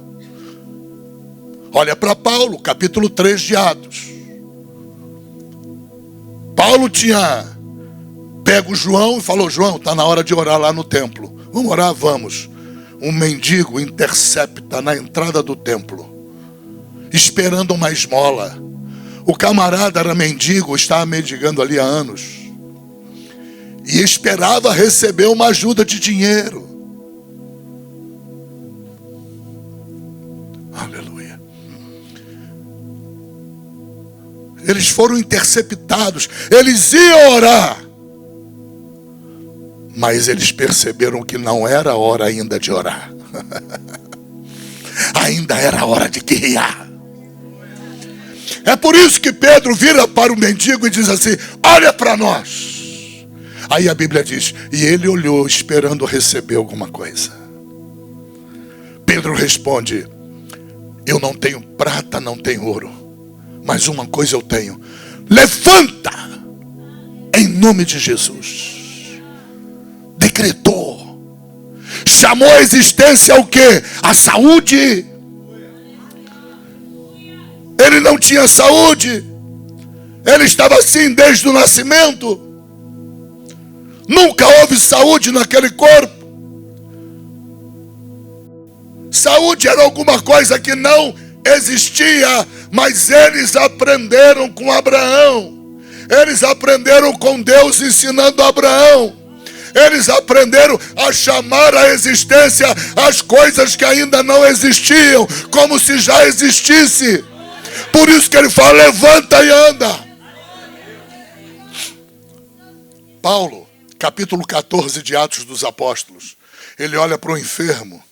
Olha para Paulo, capítulo 3 de Atos. Paulo tinha pego João e falou: João, está na hora de orar lá no templo. Vamos orar? Vamos. Um mendigo intercepta na entrada do templo, esperando uma esmola. O camarada era mendigo, estava mendigando ali há anos. E esperava receber uma ajuda de dinheiro. Aleluia. Eles foram interceptados. Eles iam orar. Mas eles perceberam que não era hora ainda de orar. Ainda era hora de guerrear. É por isso que Pedro vira para o mendigo e diz assim: olha para nós. Aí a Bíblia diz: e ele olhou esperando receber alguma coisa. Pedro responde: eu não tenho prata, não tenho ouro, mas uma coisa eu tenho. Levanta em nome de Jesus. Decretou. Chamou a existência o quê? A saúde. Ele não tinha saúde. Ele estava assim desde o nascimento. Nunca houve saúde naquele corpo. Saúde era alguma coisa que não existia, mas eles aprenderam com Abraão. Eles aprenderam com Deus ensinando Abraão. Eles aprenderam a chamar à existência as coisas que ainda não existiam, como se já existisse. Por isso que ele fala: levanta e anda. Paulo, capítulo 14 de Atos dos Apóstolos. Ele olha para o enfermo,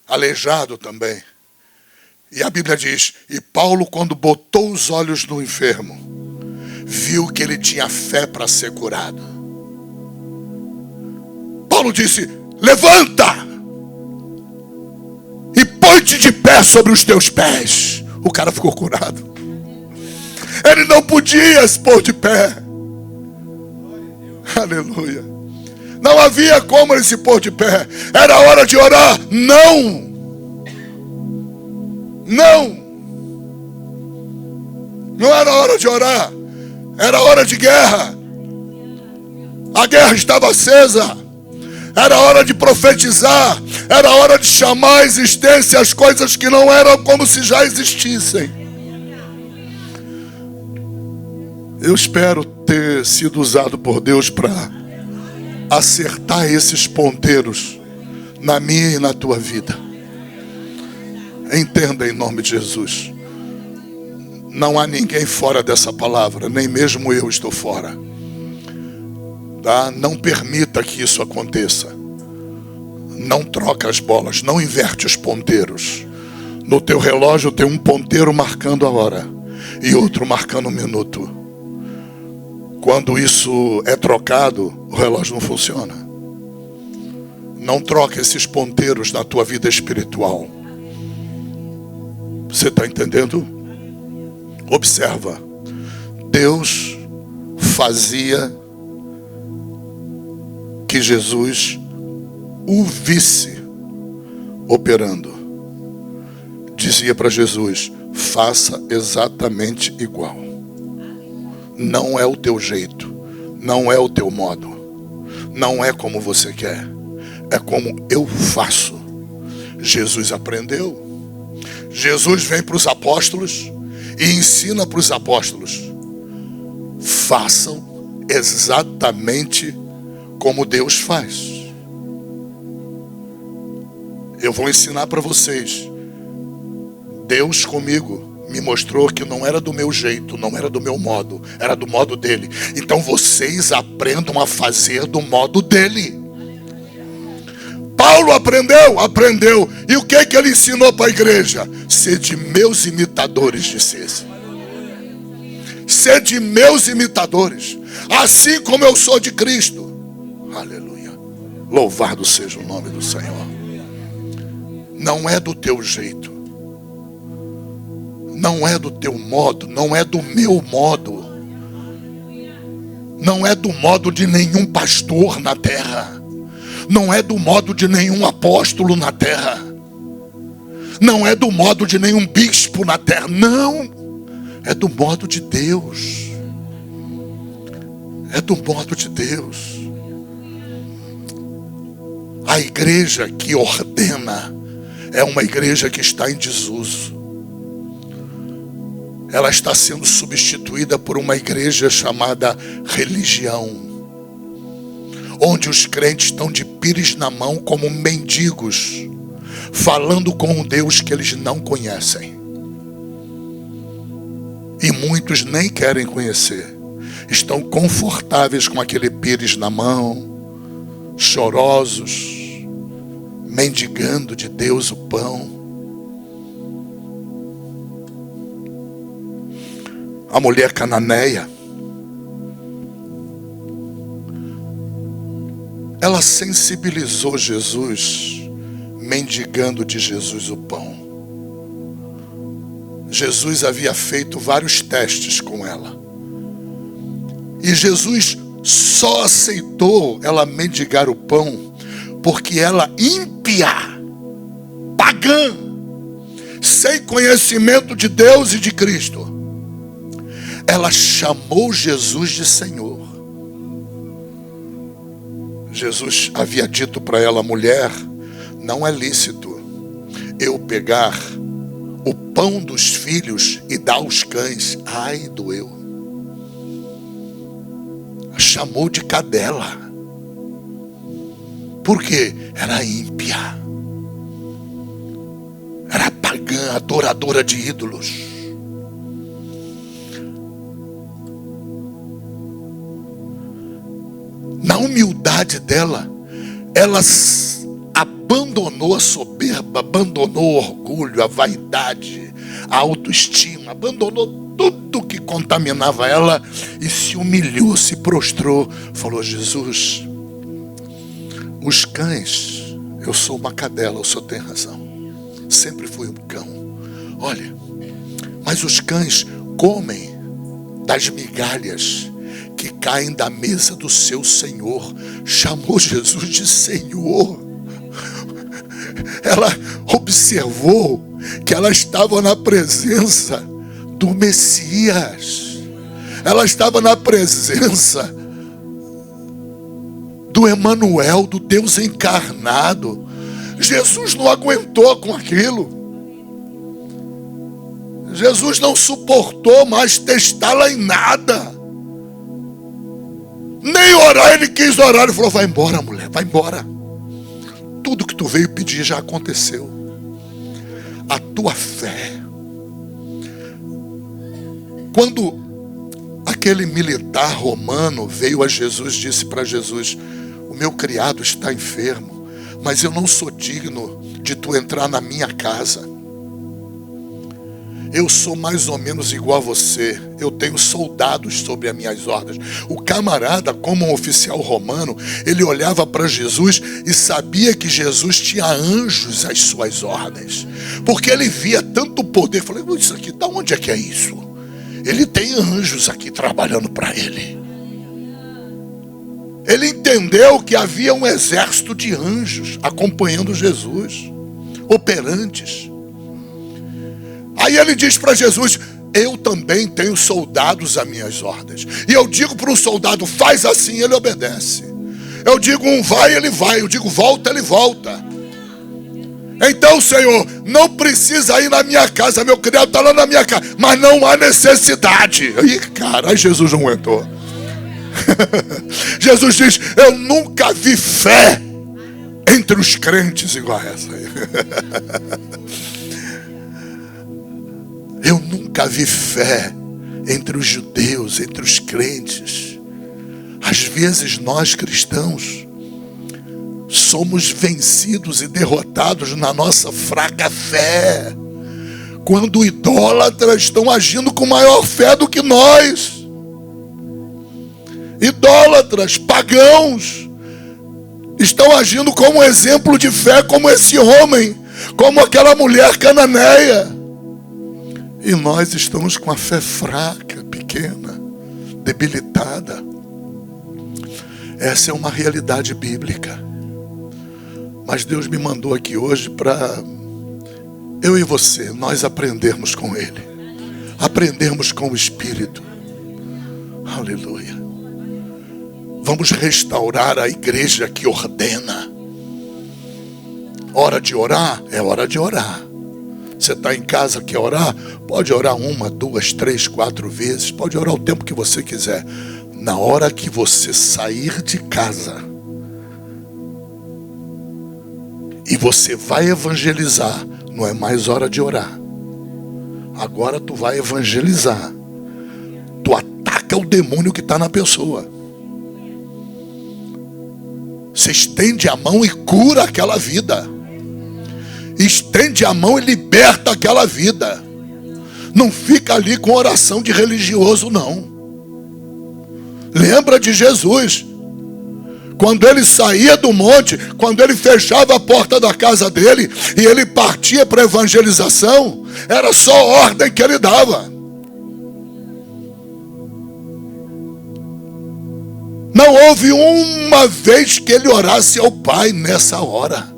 aleijado também. E a Bíblia diz: e Paulo, quando botou os olhos no enfermo, viu que ele tinha fé para ser curado. Paulo disse: levanta e põe-te de pé sobre os teus pés. O cara ficou curado. Ele não podia se pôr de pé. Aleluia. Não havia como ele se pôr de pé. Era hora de orar. Não. Não era hora de orar. Era hora de guerra. A guerra estava acesa. Era hora de profetizar. Era hora de chamar à existência as coisas que não eram como se já existissem. Eu espero ter sido usado por Deus para acertar esses ponteiros na minha e na tua vida. Entenda em nome de Jesus. Não há ninguém fora dessa palavra, nem mesmo eu estou fora. Tá? Não permita que isso aconteça. Não troca as bolas, não inverte os ponteiros. No teu relógio tem um ponteiro marcando a hora e outro marcando o minuto. Quando isso é trocado, o relógio não funciona. Não troca esses ponteiros na tua vida espiritual. Você está entendendo? Observa. Deus fazia que Jesus o visse operando. Dizia para Jesus: faça exatamente igual. Não é o teu jeito, não é o teu modo, não é como você quer, é como eu faço. Jesus aprendeu. Jesus vem para os apóstolos e ensina para os apóstolos: façam exatamente como Deus faz. Eu vou ensinar para vocês. Deus comigo me mostrou que não era do meu jeito, não era do meu modo, era do modo dele. Então vocês aprendam a fazer do modo dele. Paulo aprendeu. E o que ele ensinou para a igreja? Sede meus imitadores, disse esse. Sede meus imitadores, assim como eu sou de Cristo. Aleluia. Louvado seja o nome do Senhor. Não é do teu jeito, não é do teu modo, não é do meu modo, não é do modo de nenhum pastor na terra, não é do modo de nenhum apóstolo na terra, não é do modo de nenhum bispo na terra, não, é do modo de Deus, é do modo de Deus. A igreja que ordena é uma igreja que está em desuso. Ela está sendo substituída por uma igreja chamada religião, onde os crentes estão de pires na mão como mendigos, falando com um Deus que eles não conhecem. E muitos nem querem conhecer. Estão confortáveis com aquele pires na mão, chorosos, mendigando de Deus o pão. A mulher cananeia, ela sensibilizou Jesus, mendigando de Jesus o pão. Jesus havia feito vários testes com ela. E Jesus só aceitou ela mendigar o pão porque ela, ímpia, pagã, sem conhecimento de Deus e de Cristo, ela chamou Jesus de Senhor. Jesus havia dito para ela: mulher, não é lícito eu pegar o pão dos filhos e dar aos cães. Ai, doeu. Chamou de cadela. Por quê? Era ímpia, era pagã, adoradora de ídolos. Na humildade dela, ela abandonou a soberba, abandonou o orgulho, a vaidade, a autoestima, abandonou tudo que contaminava ela e se humilhou, se prostrou, falou: Jesus, os cães, eu sou uma cadela, o senhor tem razão, sempre fui um cão, olha, mas os cães comem das migalhas que caem da mesa do seu Senhor. Chamou Jesus de Senhor. Ela observou que ela estava na presença do Messias, ela estava na presença do Emanuel, do Deus encarnado. Jesus não aguentou com aquilo. Jesus não suportou mais testá-la em nada. Nem orar ele quis orar. Ele falou: vai embora, mulher, vai embora. Tudo que tu veio pedir já aconteceu. A tua fé. Quando aquele militar romano veio a Jesus, disse para Jesus: o meu criado está enfermo, mas eu não sou digno de tu entrar na minha casa. Eu sou mais ou menos igual a você. Eu tenho soldados sobre as minhas ordens. O camarada, como um oficial romano, ele olhava para Jesus e sabia que Jesus tinha anjos às suas ordens. Porque ele via tanto poder. Falei: isso aqui, da onde é que é isso? Ele tem anjos aqui trabalhando para ele. Ele entendeu que havia um exército de anjos acompanhando Jesus, operantes. Aí ele diz para Jesus: eu também tenho soldados às minhas ordens. E eu digo para um soldado: faz assim, ele obedece. Eu digo vai, ele vai. Eu digo volta, ele volta. Então, Senhor, não precisa ir na minha casa. Meu criado está lá na minha casa, mas não há necessidade. Ih, cara, aí Jesus não aguentou. Jesus diz: eu nunca vi fé entre os crentes igual a essa aí. Eu nunca vi fé entre os judeus, entre os crentes. Às vezes nós cristãos somos vencidos e derrotados na nossa fraca fé, quando idólatras estão agindo com maior fé do que nós. Idólatras, pagãos, estão agindo como exemplo de fé, como esse homem, como aquela mulher cananeia. E nós estamos com a fé fraca, pequena, debilitada. Essa é uma realidade bíblica. Mas Deus me mandou aqui hoje para eu e você, nós aprendermos com Ele. Aprendermos com o Espírito. Aleluia. Vamos restaurar a igreja que ordena. Hora de orar? É hora de orar. Você está em casa, quer orar? Pode orar 1, 2, 3, 4 vezes. Pode orar o tempo que você quiser. Na hora que você sair de casa e você vai evangelizar, não é mais hora de orar. Agora tu vai evangelizar. Tu ataca o demônio que está na pessoa. Você estende a mão e cura aquela vida. Estende a mão e liberta aquela vida. Não fica ali com oração de religioso, não. Lembra de Jesus. Quando ele saía do monte, quando ele fechava a porta da casa dele e ele partia para a evangelização, era só ordem que ele dava. Não houve uma vez que ele orasse ao Pai nessa hora.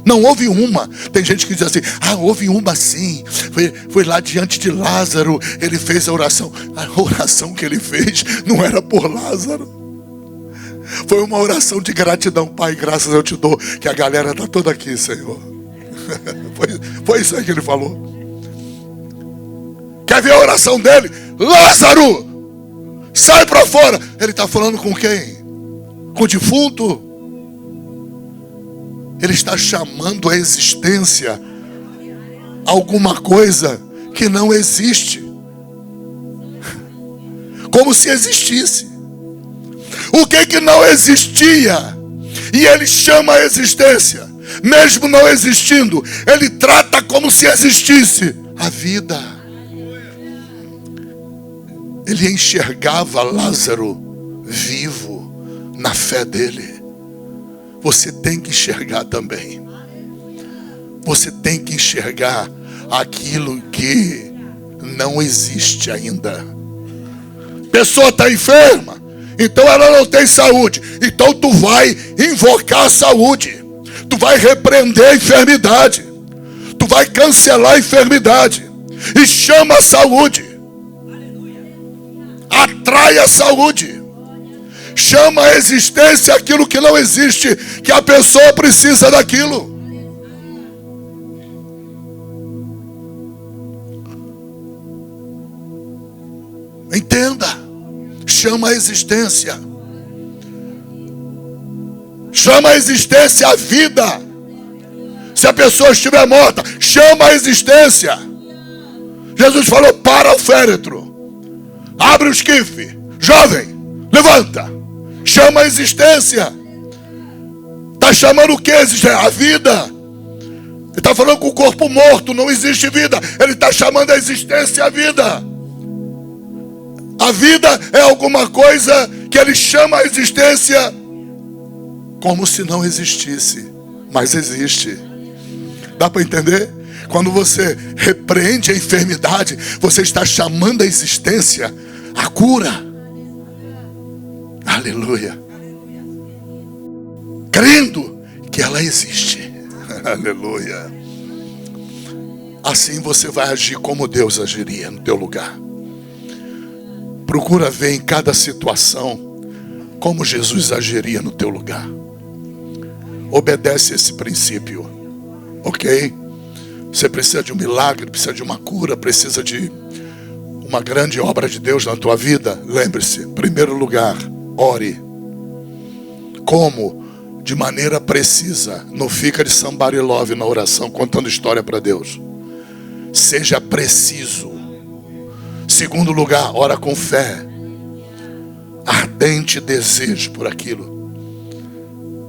Não houve uma. Tem gente que diz assim: houve uma sim. Foi lá diante de Lázaro, ele fez a oração. A oração que ele fez não era por Lázaro. Foi uma oração de gratidão. Pai, graças eu te dou que a galera está toda aqui, Senhor. Foi isso aí que ele falou. Quer ver a oração dele? Lázaro, sai para fora. Ele está falando com quem? Com o defunto? Ele está chamando à existência alguma coisa que não existe. Como se existisse. O que não existia? E ele chama a existência. Mesmo não existindo, ele trata como se existisse a vida. Ele enxergava Lázaro vivo na fé dele. Você tem que enxergar também. Você tem que enxergar aquilo que não existe ainda. Pessoa está enferma, então ela não tem saúde. Então tu vai invocar a saúde. Tu vai repreender a enfermidade. Tu vai cancelar a enfermidade. E chama a saúde. Atrai a saúde. Chama a existência aquilo que não existe, que a pessoa precisa daquilo. chama a existência. Chama a existência a vida. Se a pessoa estiver morta, chama a existência. Jesus falou: para o féretro, abre o esquife, jovem, levanta, chama a existência. Está chamando o que existência? A vida. Ele está falando que o corpo morto não existe vida. Ele está chamando a existência a vida. A vida é alguma coisa que ele chama a existência como se não existisse, mas existe. Dá para entender? Quando você repreende a enfermidade, você está chamando a existência a cura. Aleluia. Crendo que ela existe. Aleluia. Assim você vai agir como Deus agiria no teu lugar. Procura ver em cada situação como Jesus agiria no teu lugar. Obedece esse princípio, ok? Você precisa de um milagre, precisa de uma cura, precisa de uma grande obra de Deus na tua vida. Lembre-se, em primeiro lugar, ore. Como? De maneira precisa. Não fica de somebody love na oração, contando história para Deus. Seja preciso. Segundo lugar, ora com fé. Ardente desejo por aquilo.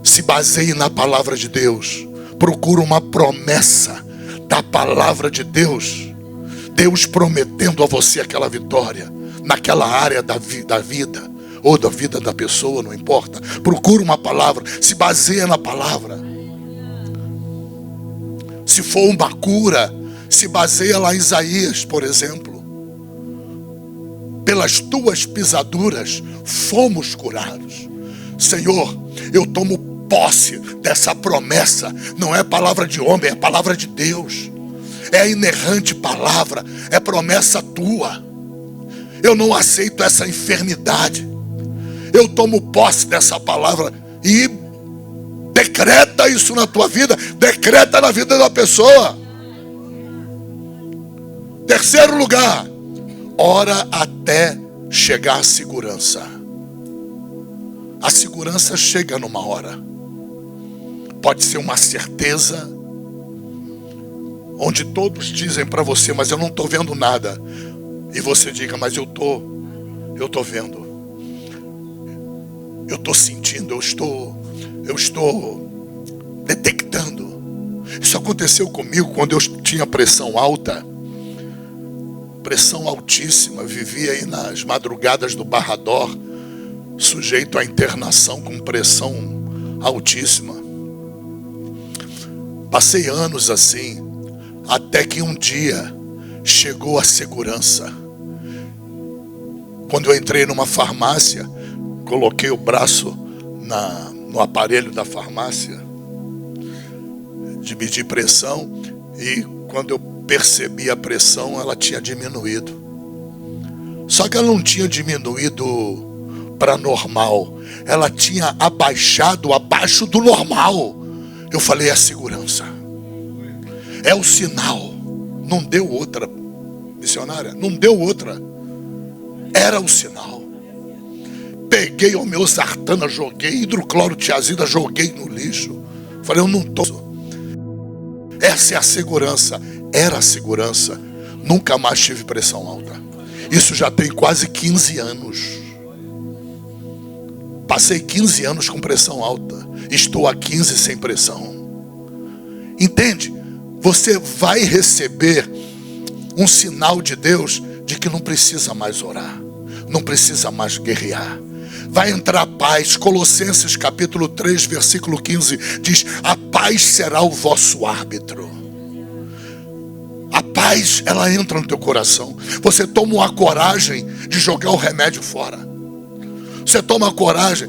Se baseie na palavra de Deus. Procura uma promessa da palavra de Deus. Deus prometendo a você aquela vitória naquela área da vida ou da vida da pessoa, não importa. Procura uma palavra, se baseia na palavra. Se for uma cura, se baseia lá em Isaías, por exemplo. Pelas tuas pisaduras fomos curados. Senhor, eu tomo posse dessa promessa. Não é palavra de homem, é palavra de Deus. É a inerrante palavra, é promessa tua. Eu não aceito essa enfermidade. Eu tomo posse dessa palavra e decreta isso na tua vida, decreta na vida da pessoa. Terceiro lugar, ora até chegar a segurança. A segurança chega numa hora. Pode ser uma certeza, onde todos dizem para você: mas eu não estou vendo nada. E você diga: mas eu estou vendo. Eu estou sentindo, eu estou detectando. Isso aconteceu comigo quando eu tinha pressão alta. Pressão altíssima. Vivia aí nas madrugadas do Barrador, sujeito à internação com pressão altíssima. Passei anos assim, até que um dia chegou a segurança. Quando eu entrei numa farmácia, coloquei o braço no aparelho da farmácia de medir pressão, e quando eu percebi a pressão, ela tinha diminuído. Só que ela não tinha diminuído para normal, ela tinha abaixado abaixo do normal. Eu falei: é a segurança, é o sinal. Não deu outra, missionária, não deu outra. Era o sinal. Peguei o meu sartana, joguei hidroclorotiazida, joguei no lixo. Falei: eu não estou. Essa é a segurança. Era a segurança. Nunca mais tive pressão alta. Isso já tem quase 15 anos. Passei 15 anos com pressão alta. Estou há 15 sem pressão. Entende? Você vai receber um sinal de Deus de que não precisa mais orar, não precisa mais guerrear. Vai entrar paz. Colossenses capítulo 3, versículo 15 diz: a paz será o vosso árbitro. A paz, ela entra no teu coração. Você toma a coragem de jogar o remédio fora. Você toma a coragem.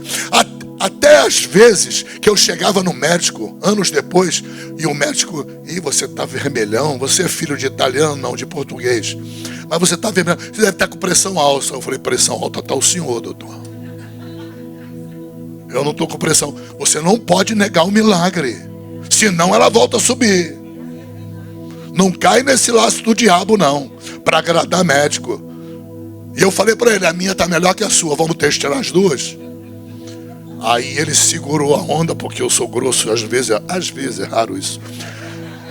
Até às vezes que eu chegava no médico, anos depois, e o médico: você está vermelhão, você é filho de italiano, não, de português. Mas você está vermelhão, você deve estar com pressão alta. Eu falei: pressão alta está o senhor, doutor. Eu não estou com pressão. Você não pode negar o milagre, senão ela volta a subir. Não cai nesse laço do diabo, não, para agradar médico. E eu falei para ele, a minha está melhor que a sua, vamos testar as duas? Aí ele segurou a onda, porque eu sou grosso, às vezes é raro isso.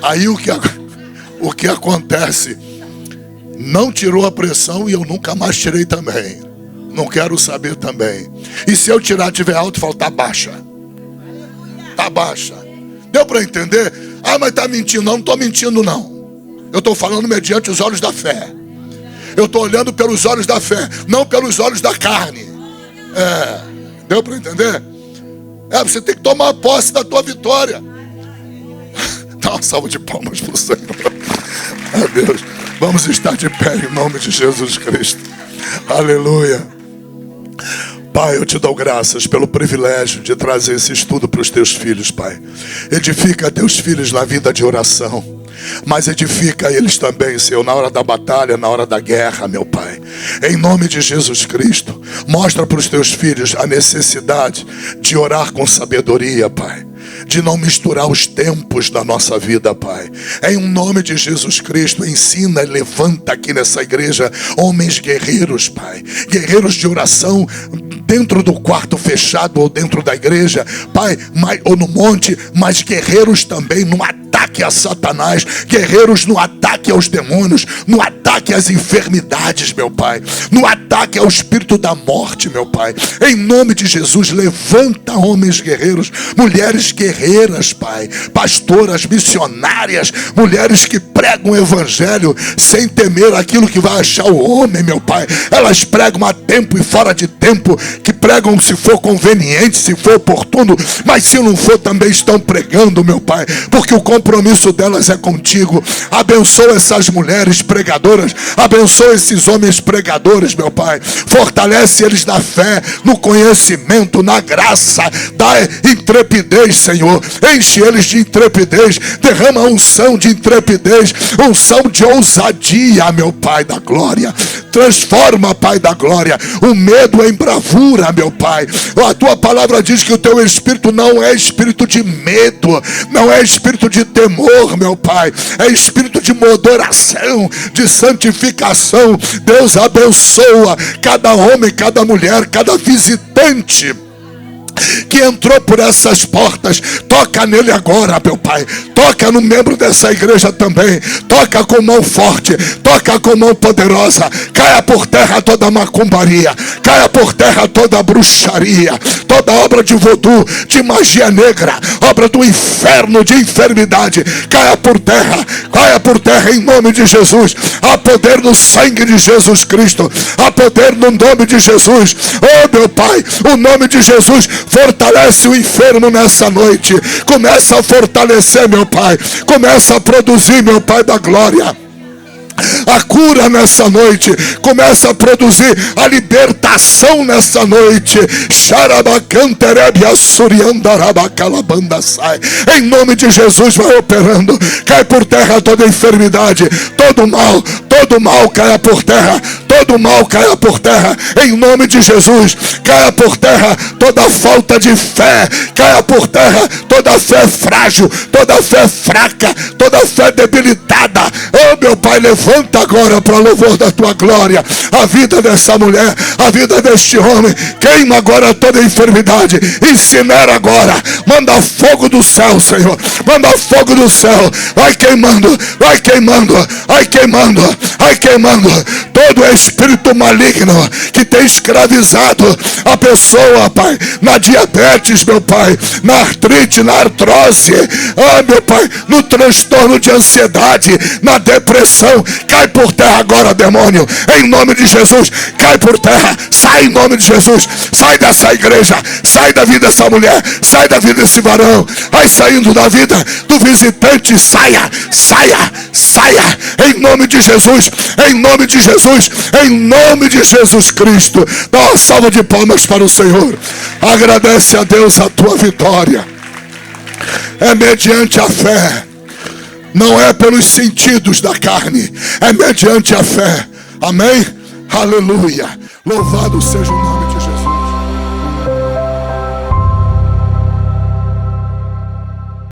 Aí o que acontece? Não tirou a pressão e eu nunca mais tirei também. Não quero saber também. E se eu tirar, tiver alto, eu falo, tá baixa. Tá baixa. Deu para entender? Ah, mas tá mentindo. Não estou mentindo, não. Eu estou falando mediante os olhos da fé. Eu estou olhando pelos olhos da fé, não pelos olhos da carne. Deu para entender? Você tem que tomar posse da tua vitória. Dá uma salva de palmas para o Senhor. Deus. Vamos estar de pé em nome de Jesus Cristo. Aleluia. Pai, eu te dou graças pelo privilégio de trazer esse estudo para os teus filhos, Pai. Edifica teus filhos na vida de oração, mas edifica eles também, Senhor, na hora da batalha, na hora da guerra, meu Pai. Em nome de Jesus Cristo, mostra para os teus filhos a necessidade de orar com sabedoria, Pai. De não misturar os tempos da nossa vida, Pai. Em nome de Jesus Cristo, ensina e levanta aqui nessa igreja homens guerreiros, Pai. Guerreiros de oração dentro do quarto fechado ou dentro da igreja, Pai, ou no monte, mas guerreiros também no ataque a Satanás, guerreiros no ataque aos demônios, no ataque às enfermidades, meu Pai, no ataque ao espírito da morte, meu Pai. Em nome de Jesus, levanta homens guerreiros, mulheres guerreiras, Pai, pastoras, missionárias, mulheres que pregam o evangelho sem temer aquilo que vai achar o homem, meu Pai. Elas pregam a tempo e fora de tempo, que pregam se for conveniente, se for oportuno, mas se não for também estão pregando, meu Pai, porque o compromisso delas é contigo. Abençoa essas mulheres pregadoras, abençoa esses homens pregadores, meu Pai. Fortalece eles na fé, no conhecimento, na graça, dá intrepidez, Senhor. Enche eles de intrepidez, derrama unção de intrepidez, unção de ousadia, meu Pai da glória. Transforma, Pai da glória, o medo em bravura, meu Pai. A tua palavra diz que o teu espírito não é espírito de medo, não é espírito de temor, meu Pai. É espírito de moderação, de santificação. Deus abençoa cada homem, cada mulher, cada visitante que entrou por essas portas. Toca nele agora, meu Pai. Toca no membro dessa igreja também. Toca com mão forte, toca com mão poderosa. Caia por terra toda macumbaria, caia por terra toda bruxaria, toda obra de voodoo, de magia negra, obra do inferno, de enfermidade. Caia por terra em nome de Jesus. Há poder no sangue de Jesus Cristo, há poder no nome de Jesus. Oh, meu Pai, o nome de Jesus fortalece o enfermo nessa noite. Começa a fortalecer, meu Pai. Começa a produzir, meu Pai da glória, a cura nessa noite. Começa a produzir a libertação nessa noite. Em nome de Jesus, vai operando. Cai por terra toda enfermidade, todo mal caia por terra, todo mal caia por terra. Em nome de Jesus, caia por terra toda falta de fé, caia por terra toda fé frágil, toda fé fraca, toda fé debilitada. Oh, meu Pai, levanta agora para louvor da tua glória a vida dessa mulher, a vida deste homem. Queima agora toda enfermidade, incinera agora, manda fogo do céu, Senhor, manda fogo do céu, vai queimando, vai queimando, vai queimando, vai queimando todo espírito maligno que tem escravizado a pessoa, Pai, na diabetes, meu Pai, na artrite, na artrose, meu Pai, no transtorno de ansiedade, na depressão. Cai por terra agora, demônio, em nome de Jesus. Cai por terra, sai em nome de Jesus. Sai dessa igreja, sai da vida dessa mulher, sai da vida desse varão. Vai saindo da vida do visitante. Saia, saia, saia, em nome de Jesus, em nome de Jesus, em nome de Jesus Cristo. Dá uma salva de palmas para o Senhor. Agradece a Deus a tua vitória. É mediante a fé, não é pelos sentidos da carne, é mediante a fé. Amém? Aleluia. Louvado seja o nome.